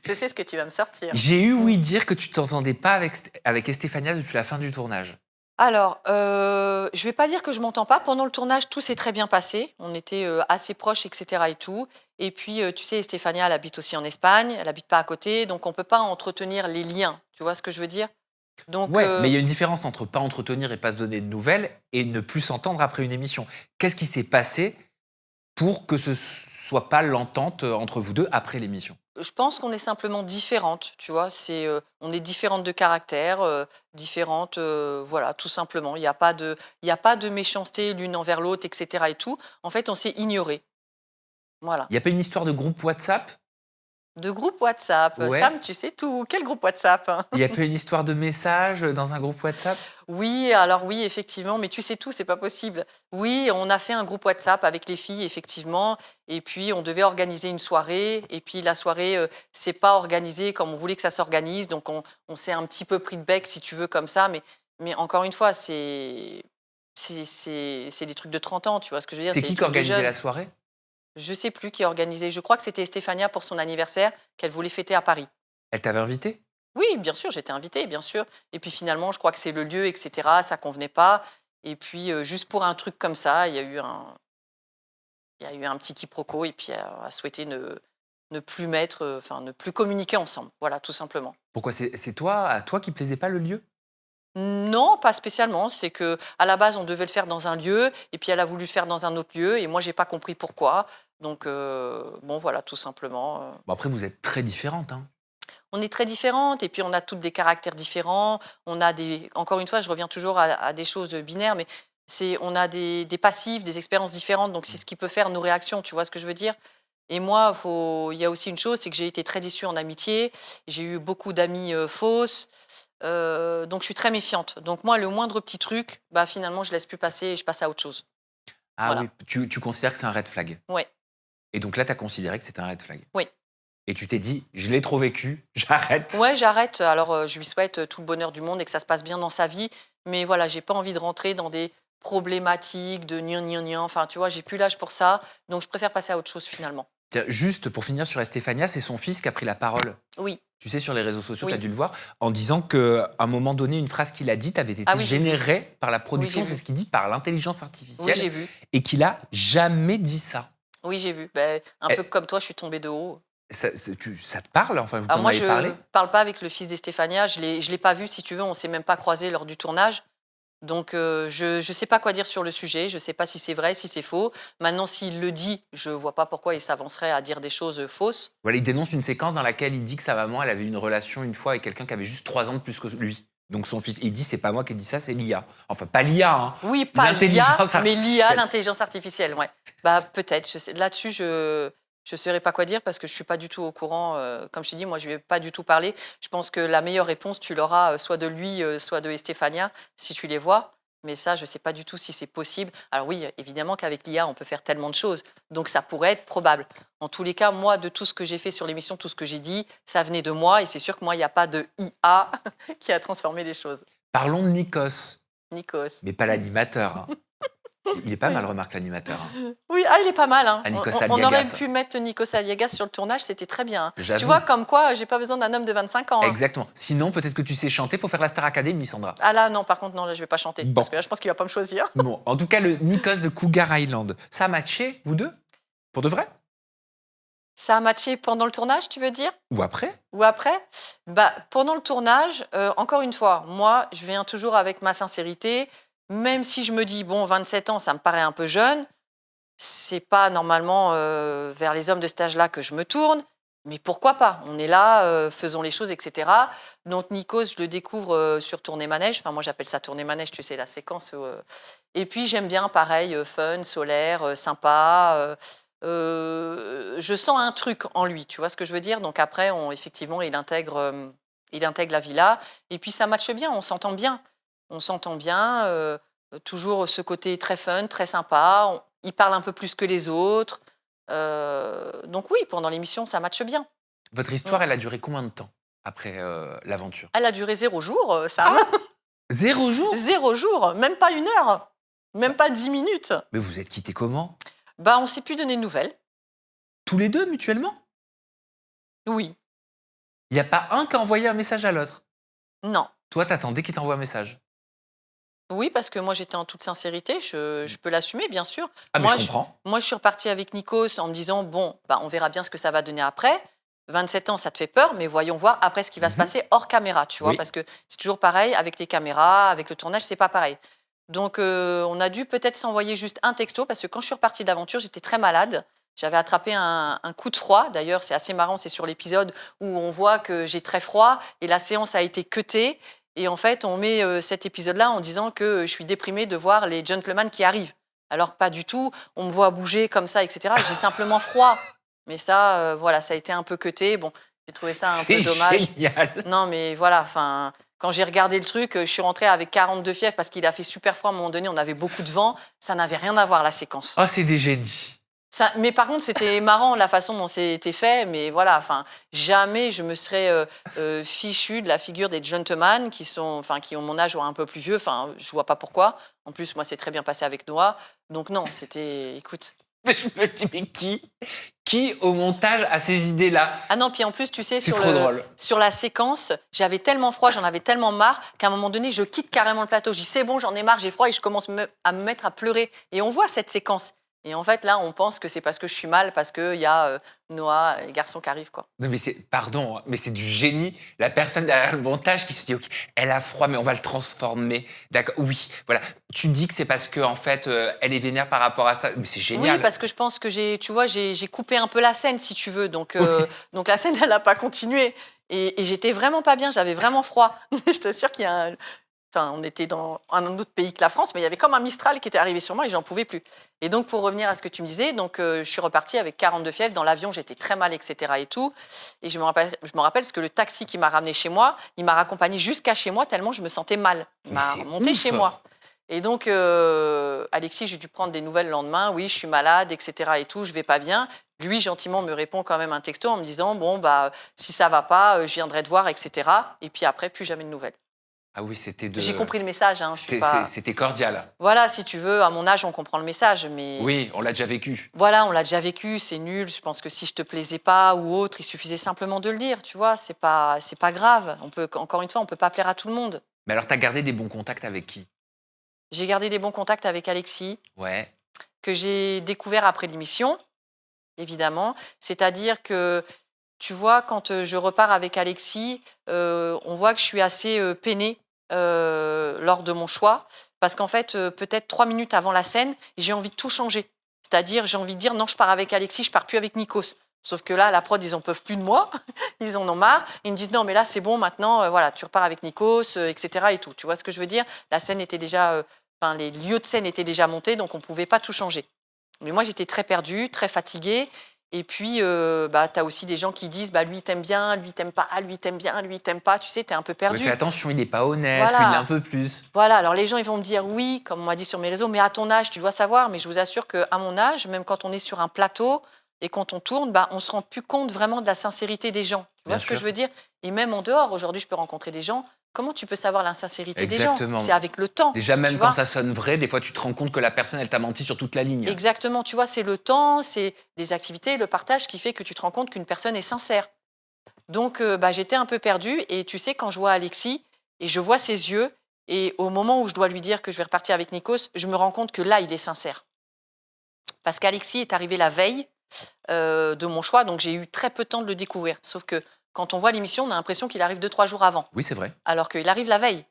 Je sais ce que tu vas me sortir. j'ai eu ouï dire que tu t'entendais pas avec Estefania depuis la fin du tournage. Alors, je vais pas dire que je m'entends pas. Pendant le tournage, tout s'est très bien passé. On était, assez proches et cetera et tout. Et puis, tu sais, Stéphania, elle habite aussi en Espagne. Elle habite pas à côté, donc on peut pas entretenir les liens. Tu vois ce que je veux dire? Donc, Ouais, mais il y a une différence entre pas entretenir et pas se donner de nouvelles et ne plus s'entendre après une émission. Qu'est-ce qui s'est passé pour que ce soit pas l'entente entre vous deux après l'émission? je pense qu'on est simplement différentes, tu vois? On est différentes de caractère, différentes, voilà, tout simplement. Il y a pas de méchanceté l'une envers l'autre et cetera et tout. En fait, on s'est ignorées. Voilà. Il y a pas une histoire de groupe WhatsApp? De groupe WhatsApp. Ouais. Sam, tu sais tout. Quel groupe WhatsApp, hein? Il y a pas une histoire de message dans un groupe WhatsApp? Oui, alors oui, effectivement, mais tu sais tout, c'est pas possible. Oui, on a fait un groupe WhatsApp avec les filles, effectivement, et puis on devait organiser une soirée, et puis la soirée, s'est pas organisée comme on voulait que ça s'organise, donc on s'est un petit peu pris de bec, si tu veux, comme ça, mais encore une fois, c'est des trucs de 30 ans, tu vois ce que je veux dire? C'est C'est des qui trucs de organisait jeunes. la soirée? Je sais plus qui a organisé. Je crois que c'était Stéphania pour son anniversaire qu'elle voulait fêter à Paris. Elle t'avait invité? Oui, bien sûr, j'étais invitée, bien sûr. Et puis finalement, je crois que c'est le lieu, et cetera, ça convenait pas. Et puis, juste pour un truc comme ça, il y a eu un petit quiproquo et puis elle a souhaité ne plus mettre, enfin, ne plus communiquer ensemble. Voilà, tout simplement. Pourquoi c'est toi, à toi qui plaisait pas le lieu? Non, pas spécialement. C'est que à la base, on devait le faire dans un lieu et puis elle a voulu le faire dans un autre lieu et moi, j'ai pas compris pourquoi. Donc, bon, voilà, tout simplement. Bon après vous êtes très différentes, hein. on est très différentes et puis on a toutes des caractères différents. On a des, encore une fois, je reviens toujours à des choses binaires, mais on a des passifs, des expériences différentes. Donc c'est ce qui peut faire nos réactions. Tu vois ce que je veux dire? Et moi, il y a aussi une chose, c'est que j'ai été très déçue en amitié. J'ai eu beaucoup d'amis fausses. Donc je suis très méfiante. Donc moi, le moindre petit truc, bah finalement, je laisse plus passer et je passe à autre chose. Ah Voilà. oui, tu considères que c'est un red flag. Ouais. Et donc là, tu as considéré que c'était un red flag. Oui. Et tu t'es dit, je l'ai trop vécu, j'arrête. Ouais, j'arrête. Alors, je lui souhaite tout le bonheur du monde et que ça se passe bien dans sa vie. Mais voilà, j'ai pas envie de rentrer dans des problématiques de gnan gnan gnan. Enfin, tu vois, j'ai plus l'âge pour ça. Donc, je préfère passer à autre chose finalement. Tiens, juste pour finir sur Estefania, c'est son fils qui a pris la parole. Oui. Tu sais, sur les réseaux sociaux, tu as Oui. dû le voir, en disant qu'à un moment donné, une phrase qu'il a dite avait été Ah oui, j'ai vu. générée par la production, Oui, j'ai c'est vu. ce qu'il dit, par l'intelligence Oui, artificielle, j'ai vu. et qu'il a jamais dit ça. Oui, j'ai vu. Ben, un Eh, peu comme toi, je suis tombée de haut. Ça te parle? Enfin, vous Alors en moi, avez je parlé? parle pas avec le fils d'Estefania. Je l'ai pas vu, si tu veux. On s'est même pas croisés lors du tournage. Donc, je sais pas quoi dire sur le sujet. Je sais pas si c'est vrai, si c'est faux. Maintenant, s'il le dit, je vois pas pourquoi il s'avancerait à dire des choses fausses. Voilà, il dénonce une séquence dans laquelle il dit que sa maman, elle avait eu une relation une fois avec quelqu'un qui avait juste 3 ans de plus que lui. Donc son fils, il dit, c'est pas moi qui ai dit ça, c'est l'IA. Enfin, pas l'IA, hein. Oui, pas l'IA, L'intelligence mais l'IA, artificielle. l'intelligence artificielle, ouais. Bah, peut-être. Là-dessus, je saurais pas quoi dire parce que je suis pas du tout au courant. Comme je t'ai dit, moi, je lui ai pas du tout parlé. Je pense que la meilleure réponse, tu l'auras soit de lui, soit de Estefania, si tu les vois. Mais ça, je sais pas du tout si c'est possible. Alors oui, évidemment qu'avec l'IA, on peut faire tellement de choses. Donc ça pourrait être probable. En tous les cas, moi, de tout ce que j'ai fait sur l'émission, tout ce que j'ai dit, ça venait de moi. Et c'est sûr que moi, il n'y a pas de IA qui a transformé les choses. Parlons de Nikos, Nikos. mais pas l'animateur, hein. Il est pas Oui. mal, remarque l'animateur, hein. Oui, il est pas mal. Hein. Ah, Nikos On aurait Aliagas. pu mettre Nikos Aliagas sur le tournage, c'était très bien. Hein. Tu J'avoue. vois, comme quoi, j'ai pas besoin d'un homme de 25 ans. Hein. Exactement. Sinon, peut-être que tu sais chanter, faut faire la Star Academy, Sandra. Ah là, non, par contre, non, là, je vais pas chanter. Bon. Parce que là, je pense qu'il va pas me choisir. Bon, en tout cas, le Nikos de Cougar Island, ça a matché, vous deux? Pour de vrai? Ça a matché pendant le tournage, tu veux dire? Ou après? Ou après? Bah, pendant le tournage, encore une fois, moi, je viens toujours avec ma sincérité. Même si je me dis, bon, 27 ans, ça me paraît un peu jeune, c'est pas normalement vers les hommes de cet âge-là que je me tourne. Mais pourquoi pas? On est là, faisons les choses, etc. Donc Nikos, je le découvre sur Tournée Manège. Enfin, moi, j'appelle ça Tournée Manège, tu sais, la séquence. Et puis, j'aime bien, pareil, fun, solaire, sympa. Je sens un truc en lui, tu vois ce que je veux dire? Donc après, effectivement, il intègre la villa. Et puis, ça matche bien, on s'entend bien. On s'entend bien. Toujours ce côté très fun, très sympa. Il parle un peu plus que les autres. Donc oui, pendant l'émission, ça matche bien. Votre histoire, elle a duré combien de temps après l'aventure? Elle a duré 0 jour, ça. 0 jours? 0 jour, même pas 1 heure, même pas 10 minutes. Mais vous êtes quittés comment? Bah, on s'est plus donné de nouvelles. Tous les deux, mutuellement? Oui, Il n'y a pas un qui a envoyé un message à l'autre? non. Toi, t'attendais qu'il t'envoie un message? Oui, parce que moi, j'étais en toute sincérité, je peux l'assumer, bien sûr. Ah, mais Moi, je comprends. Moi, je suis repartie avec Nikos en me disant, bon, bah, on verra bien ce que ça va donner après. 27 ans, ça te fait peur, mais voyons voir après ce qui va se passer hors caméra, tu vois, Oui. parce que c'est toujours pareil, avec les caméras, avec le tournage, c'est pas pareil. Donc, on a dû peut-être s'envoyer juste un texto, parce que quand je suis repartie de l'aventure, j'étais très malade. J'avais attrapé un coup de froid. D'ailleurs, c'est assez marrant, c'est sur l'épisode où on voit que j'ai très froid et la séance a été cutée. Et en fait, on met cet épisode-là en disant que je suis déprimée de voir les gentlemen qui arrivent. Alors que pas du tout, on me voit bouger comme ça, etc. J'ai simplement froid. Mais ça, voilà, ça a été un peu cuté. Bon, j'ai trouvé ça un peu dommage. C'est génial. Non, mais voilà, enfin, quand j'ai regardé le truc, je suis rentrée avec 42 fièvres parce qu'il a fait super froid à un moment donné, on avait beaucoup de vent. Ça n'avait rien à voir, la séquence. Oh, c'est des génies. Mais par contre, c'était marrant la façon dont c'était fait, mais voilà, enfin, jamais je me serais fichue de la figure des gentlemen qui ont mon âge ou un peu plus vieux. Enfin, je vois pas pourquoi. En plus, moi, c'est très bien passé avec Noah. Donc non, c'était, écoute. Mais je me dis, mais qui au montage a ces idées-là? Ah non, puis en plus, tu sais, C'est trop drôle. sur la séquence, j'avais tellement froid, j'en avais tellement marre qu'à un moment donné, je quitte carrément le plateau. Je dis, c'est bon, j'en ai marre, j'ai froid et je commence à me mettre à pleurer. Et on voit cette séquence. Et en fait, là, on pense que c'est parce que je suis mal, parce qu'il y a Noah et les garçons qui arrivent, quoi. Non, mais pardon, hein, mais c'est du génie. La personne derrière le montage qui se dit, OK, elle a froid, mais on va le transformer. D'accord, oui, voilà. Tu dis que c'est parce que, en fait, elle est vénère par rapport à ça. Mais c'est Oui, génial. parce que je pense que tu vois, j'ai coupé un peu la scène, si tu veux. Donc la scène, elle n'a pas continué. Et j'étais vraiment pas bien, j'avais vraiment froid. Je t'assure qu'il y a Enfin, on était dans un autre pays que la France, mais il y avait comme un Mistral qui était arrivé sur moi et j'en pouvais plus. Et donc, pour revenir à ce que tu me disais, donc je suis repartie avec 42 fièvres. Dans l'avion, j'étais très mal, etc. et tout. Et je me rappelle parce que le taxi qui m'a ramené chez moi, il m'a raccompagné jusqu'à chez moi tellement je me sentais mal. Il Mais m'a c'est remonté ouf. chez moi. Et donc, Alexis, j'ai dû prendre des nouvelles le lendemain. Oui, je suis malade, etc. et tout, je vais pas bien. Lui, gentiment, me répond quand même un texto en me disant, bon, bah, si ça va pas, je viendrai te voir, etc. Et puis après, plus jamais de nouvelles. Ah oui, J'ai compris le message, hein, c'est pas... C'était cordial. Voilà, si tu veux, à mon âge, on comprend le message, mais Oui, on l'a déjà vécu. voilà, on l'a déjà vécu, c'est nul. Je pense que si je te plaisais pas ou autre, il suffisait simplement de le dire, tu vois, c'est pas grave. Encore une fois, on peut pas plaire à tout le monde. Mais alors, t'as gardé des bons contacts avec qui? J'ai gardé des bons contacts avec Alexis, Ouais. que j'ai découvert après l'émission, évidemment. C'est-à-dire que, tu vois, quand je repars avec Alexis, on voit que je suis assez peinée lors de mon choix, parce qu'en fait, peut-être 3 minutes avant la scène, j'ai envie de tout changer. C'est-à-dire, j'ai envie de dire, non, je pars avec Alexis, je pars plus avec Nikos. Sauf que là, la prod, ils en peuvent plus de moi, ils en ont marre. Ils me disent, non, mais là, c'est bon, maintenant, voilà, tu repars avec Nikos, etc. et tout. Tu vois ce que je veux dire? La scène était déjà, les lieux de scène étaient déjà montés, donc on ne pouvait pas tout changer. Mais moi, j'étais très perdue, très fatiguée. Et puis, bah, tu as aussi des gens qui disent, bah, lui, il t'aime bien, lui, il t'aime pas, lui, il t'aime bien, lui, il t'aime pas. Tu sais, tu es un peu Ouais, perdu. fais attention, il n'est pas honnête, lui, il l'est un Voilà. peu plus. Voilà, alors les gens, ils vont me dire oui, comme on m'a dit sur mes réseaux, mais à ton âge, tu dois savoir. Mais je vous assure qu'à mon âge, même quand on est sur un plateau et quand on tourne, bah, on ne se rend plus compte vraiment de la sincérité des gens. Tu vois Bien ce que sûr. je veux dire? Et même en dehors, aujourd'hui, je peux rencontrer des gens. Comment tu peux savoir l'insincérité des gens? Exactement. C'est avec le temps. Déjà, même tu quand vois. ça sonne vrai, des fois, tu te rends compte que la personne, elle t'a menti sur toute la ligne. Exactement, tu vois, c'est le temps, c'est les activités, le partage qui fait que tu te rends compte qu'une personne est sincère. Donc, bah, j'étais un peu perdue et tu sais, quand je vois Alexis et je vois ses yeux, et au moment où je dois lui dire que je vais repartir avec Nikos, je me rends compte que là, il est sincère. Parce qu'Alexis est arrivé la veille de mon choix, donc j'ai eu très peu de temps de le découvrir. Sauf que quand on voit l'émission, on a l'impression qu'il arrive 2-3 jours avant, Oui, c'est vrai. alors qu'il arrive la veille.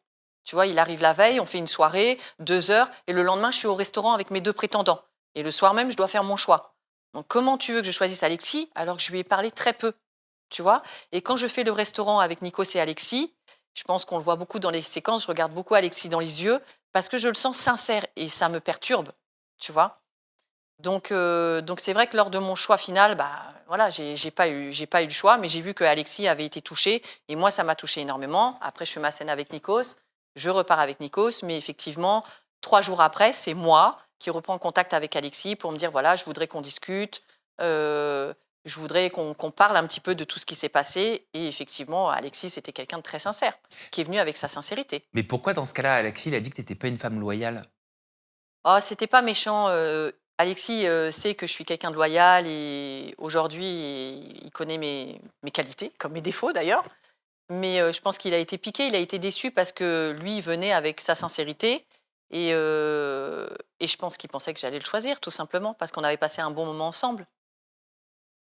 Tu vois, il arrive la veille, on fait une soirée, 2 heures, et le lendemain, je suis au restaurant avec mes 2 prétendants. Et le soir même, je dois faire mon choix. Donc, comment tu veux que je choisisse Alexis alors que je lui ai parlé très peu, tu vois? Et quand je fais le restaurant avec Nikos et Alexis, je pense qu'on le voit beaucoup dans les séquences, je regarde beaucoup Alexis dans les yeux parce que je le sens sincère et ça me perturbe, tu vois? Donc c'est vrai que lors de mon choix final, bah, voilà, j'ai pas eu le choix, mais j'ai vu que Alexis avait été touché et moi, ça m'a touché énormément. Après, je fais ma scène avec Nikos, je repars avec Nikos, mais effectivement, 3 jours après, c'est moi qui reprends contact avec Alexis pour me dire, voilà, je voudrais qu'on discute, je voudrais qu'on parle un petit peu de tout ce qui s'est passé. Et effectivement, Alexis, c'était quelqu'un de très sincère, qui est venu avec sa sincérité. Mais pourquoi, dans ce cas-là, Alexis, il a dit que t'étais pas une femme loyale? Oh, c'était pas méchant. Alexis sait que je suis quelqu'un de loyal et aujourd'hui, il connaît mes qualités, comme mes défauts d'ailleurs. Mais je pense qu'il a été piqué, il a été déçu parce que lui, il venait avec sa sincérité et je pense qu'il pensait que j'allais le choisir, tout simplement, parce qu'on avait passé un bon moment ensemble.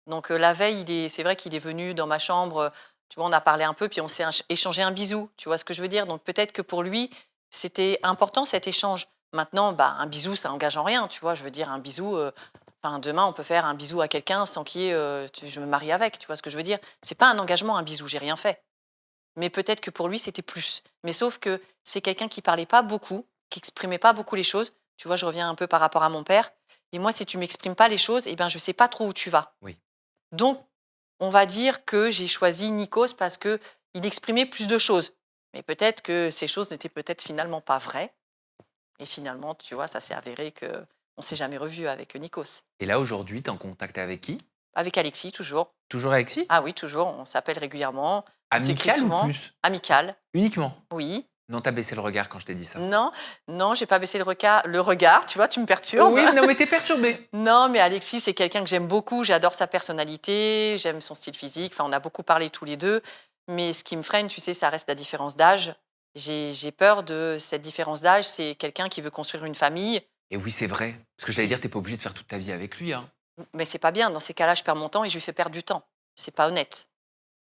Donc la veille, c'est vrai qu'il est venu dans ma chambre, tu vois, on a parlé un peu, puis on s'est échangé un bisou, tu vois ce que je veux dire? Donc peut-être que pour lui, c'était important cet échange. Maintenant, bah, un bisou, ça engage en rien, tu vois? Je veux dire, un bisou, enfin, demain, on peut faire un bisou à quelqu'un sans qu'il y ait, je me marie avec, tu vois ce que je veux dire? C'est pas un engagement, un bisou, j'ai rien fait. Mais peut-être que pour lui, c'était plus. Mais sauf que c'est quelqu'un qui parlait pas beaucoup, qui exprimait pas beaucoup les choses. Tu vois, je reviens un peu par rapport à mon père. Et moi, si tu m'exprimes pas les choses, eh ben, je sais pas trop où tu vas. Oui. Donc, on va dire que j'ai choisi Nikos parce que il exprimait plus de choses. Mais peut-être que ces choses n'étaient peut-être finalement pas vraies. Et finalement, tu vois, ça s'est avéré que on s'est jamais revu avec Nikos. Et là, aujourd'hui, t'es en contact avec qui? Avec Alexis, toujours. Toujours Alexis? Ah oui, toujours. On s'appelle régulièrement. On s'écrit Amical ou souvent. plus? Amical, Uniquement? oui. Non, t'as baissé le regard quand je t'ai dit ça. Non, non, j'ai pas baissé le regard, tu vois, tu me perturbes. Oui, non, mais t'es perturbé. Non, mais Alexis, c'est quelqu'un que j'aime beaucoup. J'adore sa personnalité, j'aime son style physique. Enfin, on a beaucoup parlé tous les deux. Mais ce qui me freine, tu sais, ça reste la différence d'âge. J'ai peur de cette différence d'âge. C'est quelqu'un qui veut construire une famille. Et oui, c'est vrai. Parce que j'allais dire, t'es pas obligé de faire toute ta vie avec lui. Hein. Mais c'est pas bien. Dans ces cas-là, je perds mon temps et je lui fais perdre du temps. C'est pas honnête.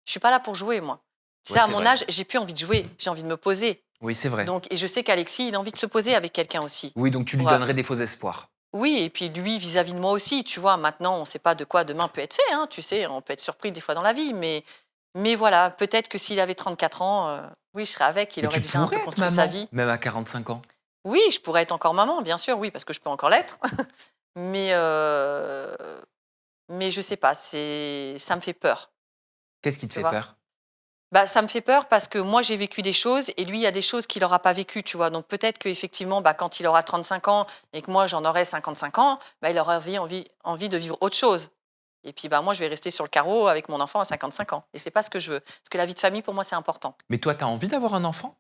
Je suis pas là pour jouer, moi. Tu Ouais, sais, à c'est mon vrai. âge, j'ai plus envie de jouer. J'ai envie de me poser. Oui, c'est vrai. Donc, et je sais qu'Alexis, il a envie de se poser avec quelqu'un aussi. Oui, donc tu lui Ouais. donnerais des faux espoirs. Oui, et puis lui, vis-à-vis de moi aussi, tu vois, maintenant, on ne sait pas de quoi demain peut être fait, hein, tu sais, on peut être surpris des fois dans la vie, mais voilà, peut-être que s'il avait 34 ans, oui, je serais avec, il Mais aurait tu déjà un peu pourrais être construit sa maman, vie. même à 45 ans. Oui, je pourrais être encore maman, bien sûr, oui, parce que je peux encore l'être, mais, euh, mais je sais pas, ça me fait peur, Qu'est-ce qui te tu fait vois. peur? Bah, ça me fait peur parce que moi, j'ai vécu des choses et lui, il y a des choses qu'il n'aura pas vécues, tu vois. Donc peut-être qu'effectivement, bah, quand il aura 35 ans et que moi, j'en aurai 55 ans, bah, il aura envie de vivre autre chose. Et puis, bah, moi, je vais rester sur le carreau avec mon enfant à 55 ans. Et c'est pas ce que je veux. Parce que la vie de famille, pour moi, c'est important. Mais toi, t'as envie d'avoir un enfant?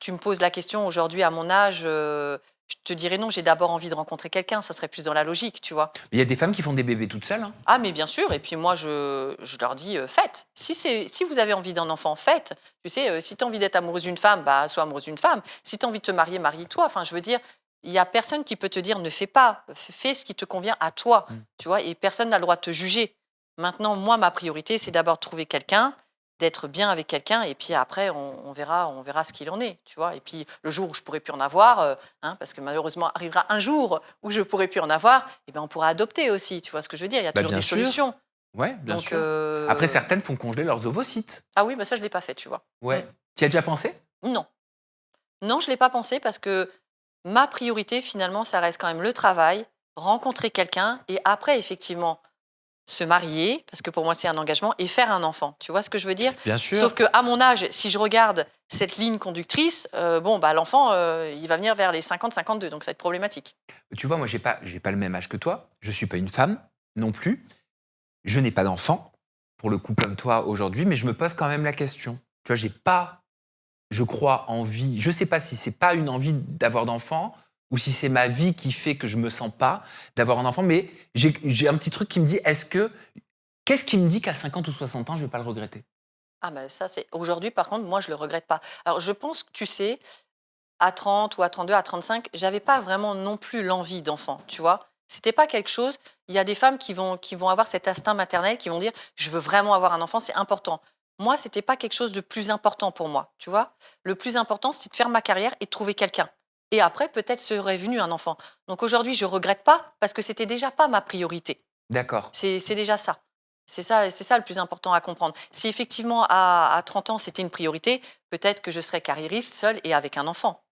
Tu me poses la question aujourd'hui, à mon âge, je te dirais non, j'ai d'abord envie de rencontrer quelqu'un. Ça serait plus dans la logique, tu vois. Il y a des femmes qui font des bébés toutes seules. Hein. Ah, mais bien sûr. Et puis moi, je leur dis, faites. Si vous avez envie d'un enfant, faites. Tu sais, si tu as envie d'être amoureuse d'une femme, bah, sois amoureuse d'une femme. Si tu as envie de te marier, marie-toi. Enfin, je veux dire, il n'y a personne qui peut te dire ne fais pas. Fais ce qui te convient à toi. Mm. Tu vois, et personne n'a le droit de te juger. Maintenant, moi, ma priorité, c'est d'abord de trouver quelqu'un, d'être bien avec quelqu'un. Et puis après, on verra ce qu'il en est. Tu vois, et puis le jour où je pourrai plus en avoir, hein, parce que malheureusement, arrivera un jour où je pourrai plus en avoir, eh ben, on pourra adopter aussi. Tu vois ce que je veux dire? Il y a Bah, toujours bien des sûr. solutions. Ouais, bien Donc, sûr. Après, certaines font congeler leurs ovocytes. ah oui, bah ça, je ne l'ai pas fait, tu vois. Ouais. Tu y as déjà pensé? Non. Non, je ne l'ai pas pensé parce que ma priorité, finalement, ça reste quand même le travail, rencontrer quelqu'un et après, effectivement, se marier, parce que pour moi, c'est un engagement, et faire un enfant. Tu vois ce que je veux dire? Bien sûr. Sauf qu'à mon âge, si je regarde cette ligne conductrice, bon, bah, l'enfant, il va venir vers les 50-52, donc ça va être problématique. Tu vois, moi, j'ai pas le même âge que toi. Je suis pas une femme non plus. Je n'ai pas d'enfant, pour le coup, comme toi aujourd'hui, mais je me pose quand même la question. Tu vois, j'ai pas, je crois, envie. Je sais pas si c'est pas une envie d'avoir d'enfant ou si c'est ma vie qui fait que je me sens pas d'avoir un enfant, mais j'ai un petit truc qui me dit qu'est-ce qui me dit qu'à 50 ou 60 ans, je vais pas le regretter? Ah, ben ça, c'est. Aujourd'hui, par contre, moi, je le regrette pas. Alors, je pense que tu sais, à 30 ou à 32, à 35, j'avais pas vraiment non plus l'envie d'enfant, tu vois. C'était pas quelque chose. Il y a des femmes qui vont avoir cet instinct maternel, qui vont dire, je veux vraiment avoir un enfant, c'est important. Moi, c'était pas quelque chose de plus important pour moi, tu vois. Le plus important, c'était de faire ma carrière et de trouver quelqu'un. Et après, peut-être serait venu un enfant. Donc aujourd'hui, je regrette pas parce que c'était déjà pas ma priorité. D'accord. C'est déjà ça. C'est ça le plus important à comprendre. Si effectivement, à 30 ans, c'était une priorité, peut-être que je serais carriériste, seule et avec un enfant.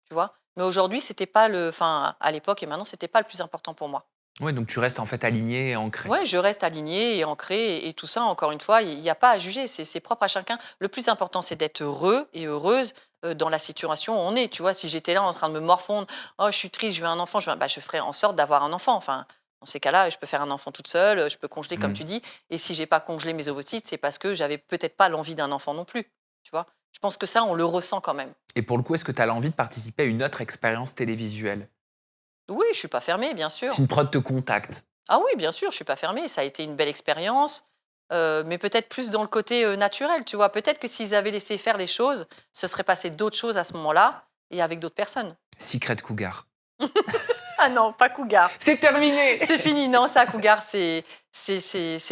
Tu vois? Mais aujourd'hui, c'était pas enfin, à l'époque et maintenant, c'était pas le plus important pour moi. Ouais, donc tu restes en fait aligné et ancré. Ouais, je reste alignée et ancrée et tout ça, encore une fois, il y a pas à juger, c'est propre à chacun. Le plus important, c'est d'être heureux et heureuse, dans la situation où on est. Tu vois? Si j'étais là en train de me morfondre: «Oh, je suis triste, je veux un enfant», bah, je ferais en sorte d'avoir un enfant. Enfin, dans ces cas-là, je peux faire un enfant toute seule, je peux congeler comme Mm. tu dis et si j'ai pas congelé mes ovocytes, c'est parce que j'avais peut-être pas l'envie d'un enfant non plus, tu vois? Je pense que ça, on le ressent quand même. Et pour le coup, est-ce que tu as l'envie de participer à une autre expérience télévisuelle? Oui, je suis pas fermée, bien sûr. Si une prod te contacte. Ah oui, bien sûr, je suis pas fermée. Ça a été une belle expérience, mais peut-être plus dans le côté naturel, tu vois. Peut-être que s'ils avaient laissé faire les choses, ce serait passé d'autres choses à ce moment-là et avec d'autres personnes. Secret Cougar. Ah non, pas Cougar. C'est terminé. C'est fini, non, ça, Cougar, c'est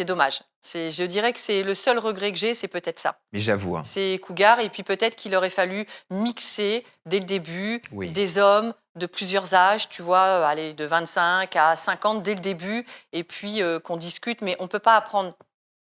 dommage. Je dirais que c'est le seul regret que j'ai, c'est peut-être ça. Mais j'avoue, hein. C'est Cougar, et puis peut-être qu'il aurait fallu mixer dès le début Oui. des hommes de plusieurs âges, tu vois, aller de 25 à 50 dès le début, et puis qu'on discute, mais on ne peut pas apprendre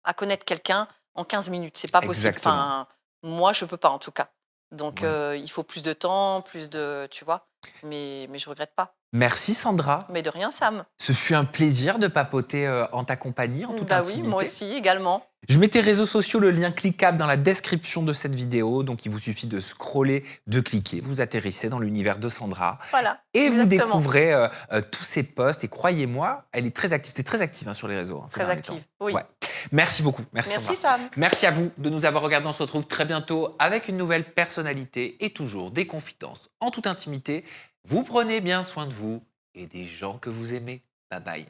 à connaître quelqu'un en 15 minutes, c'est pas possible. Exactement. Enfin, moi, je peux pas en tout cas. Donc, Ouais. il faut plus de temps, plus de, tu vois, mais je regrette pas. Merci Sandra. Mais de rien, Sam. Ce fut un plaisir de papoter en ta compagnie, en toute Bah oui, intimité. moi aussi, également. Je mets tes réseaux sociaux, le lien cliquable dans la description de cette vidéo. Donc, il vous suffit de scroller, de cliquer. Vous atterrissez dans l'univers de Sandra. Voilà. Et vous exactement. découvrez tous ses posts. Et croyez-moi, elle est très active. T'es très active hein, sur les réseaux. Hein, ces Très derniers active, temps. oui. Ouais. Merci beaucoup. Merci Merci, Sandra. Sam. Merci à vous de nous avoir regardés. On se retrouve très bientôt avec une nouvelle personnalité et toujours des confidences en toute intimité. Vous prenez bien soin de vous et des gens que vous aimez. Bye bye.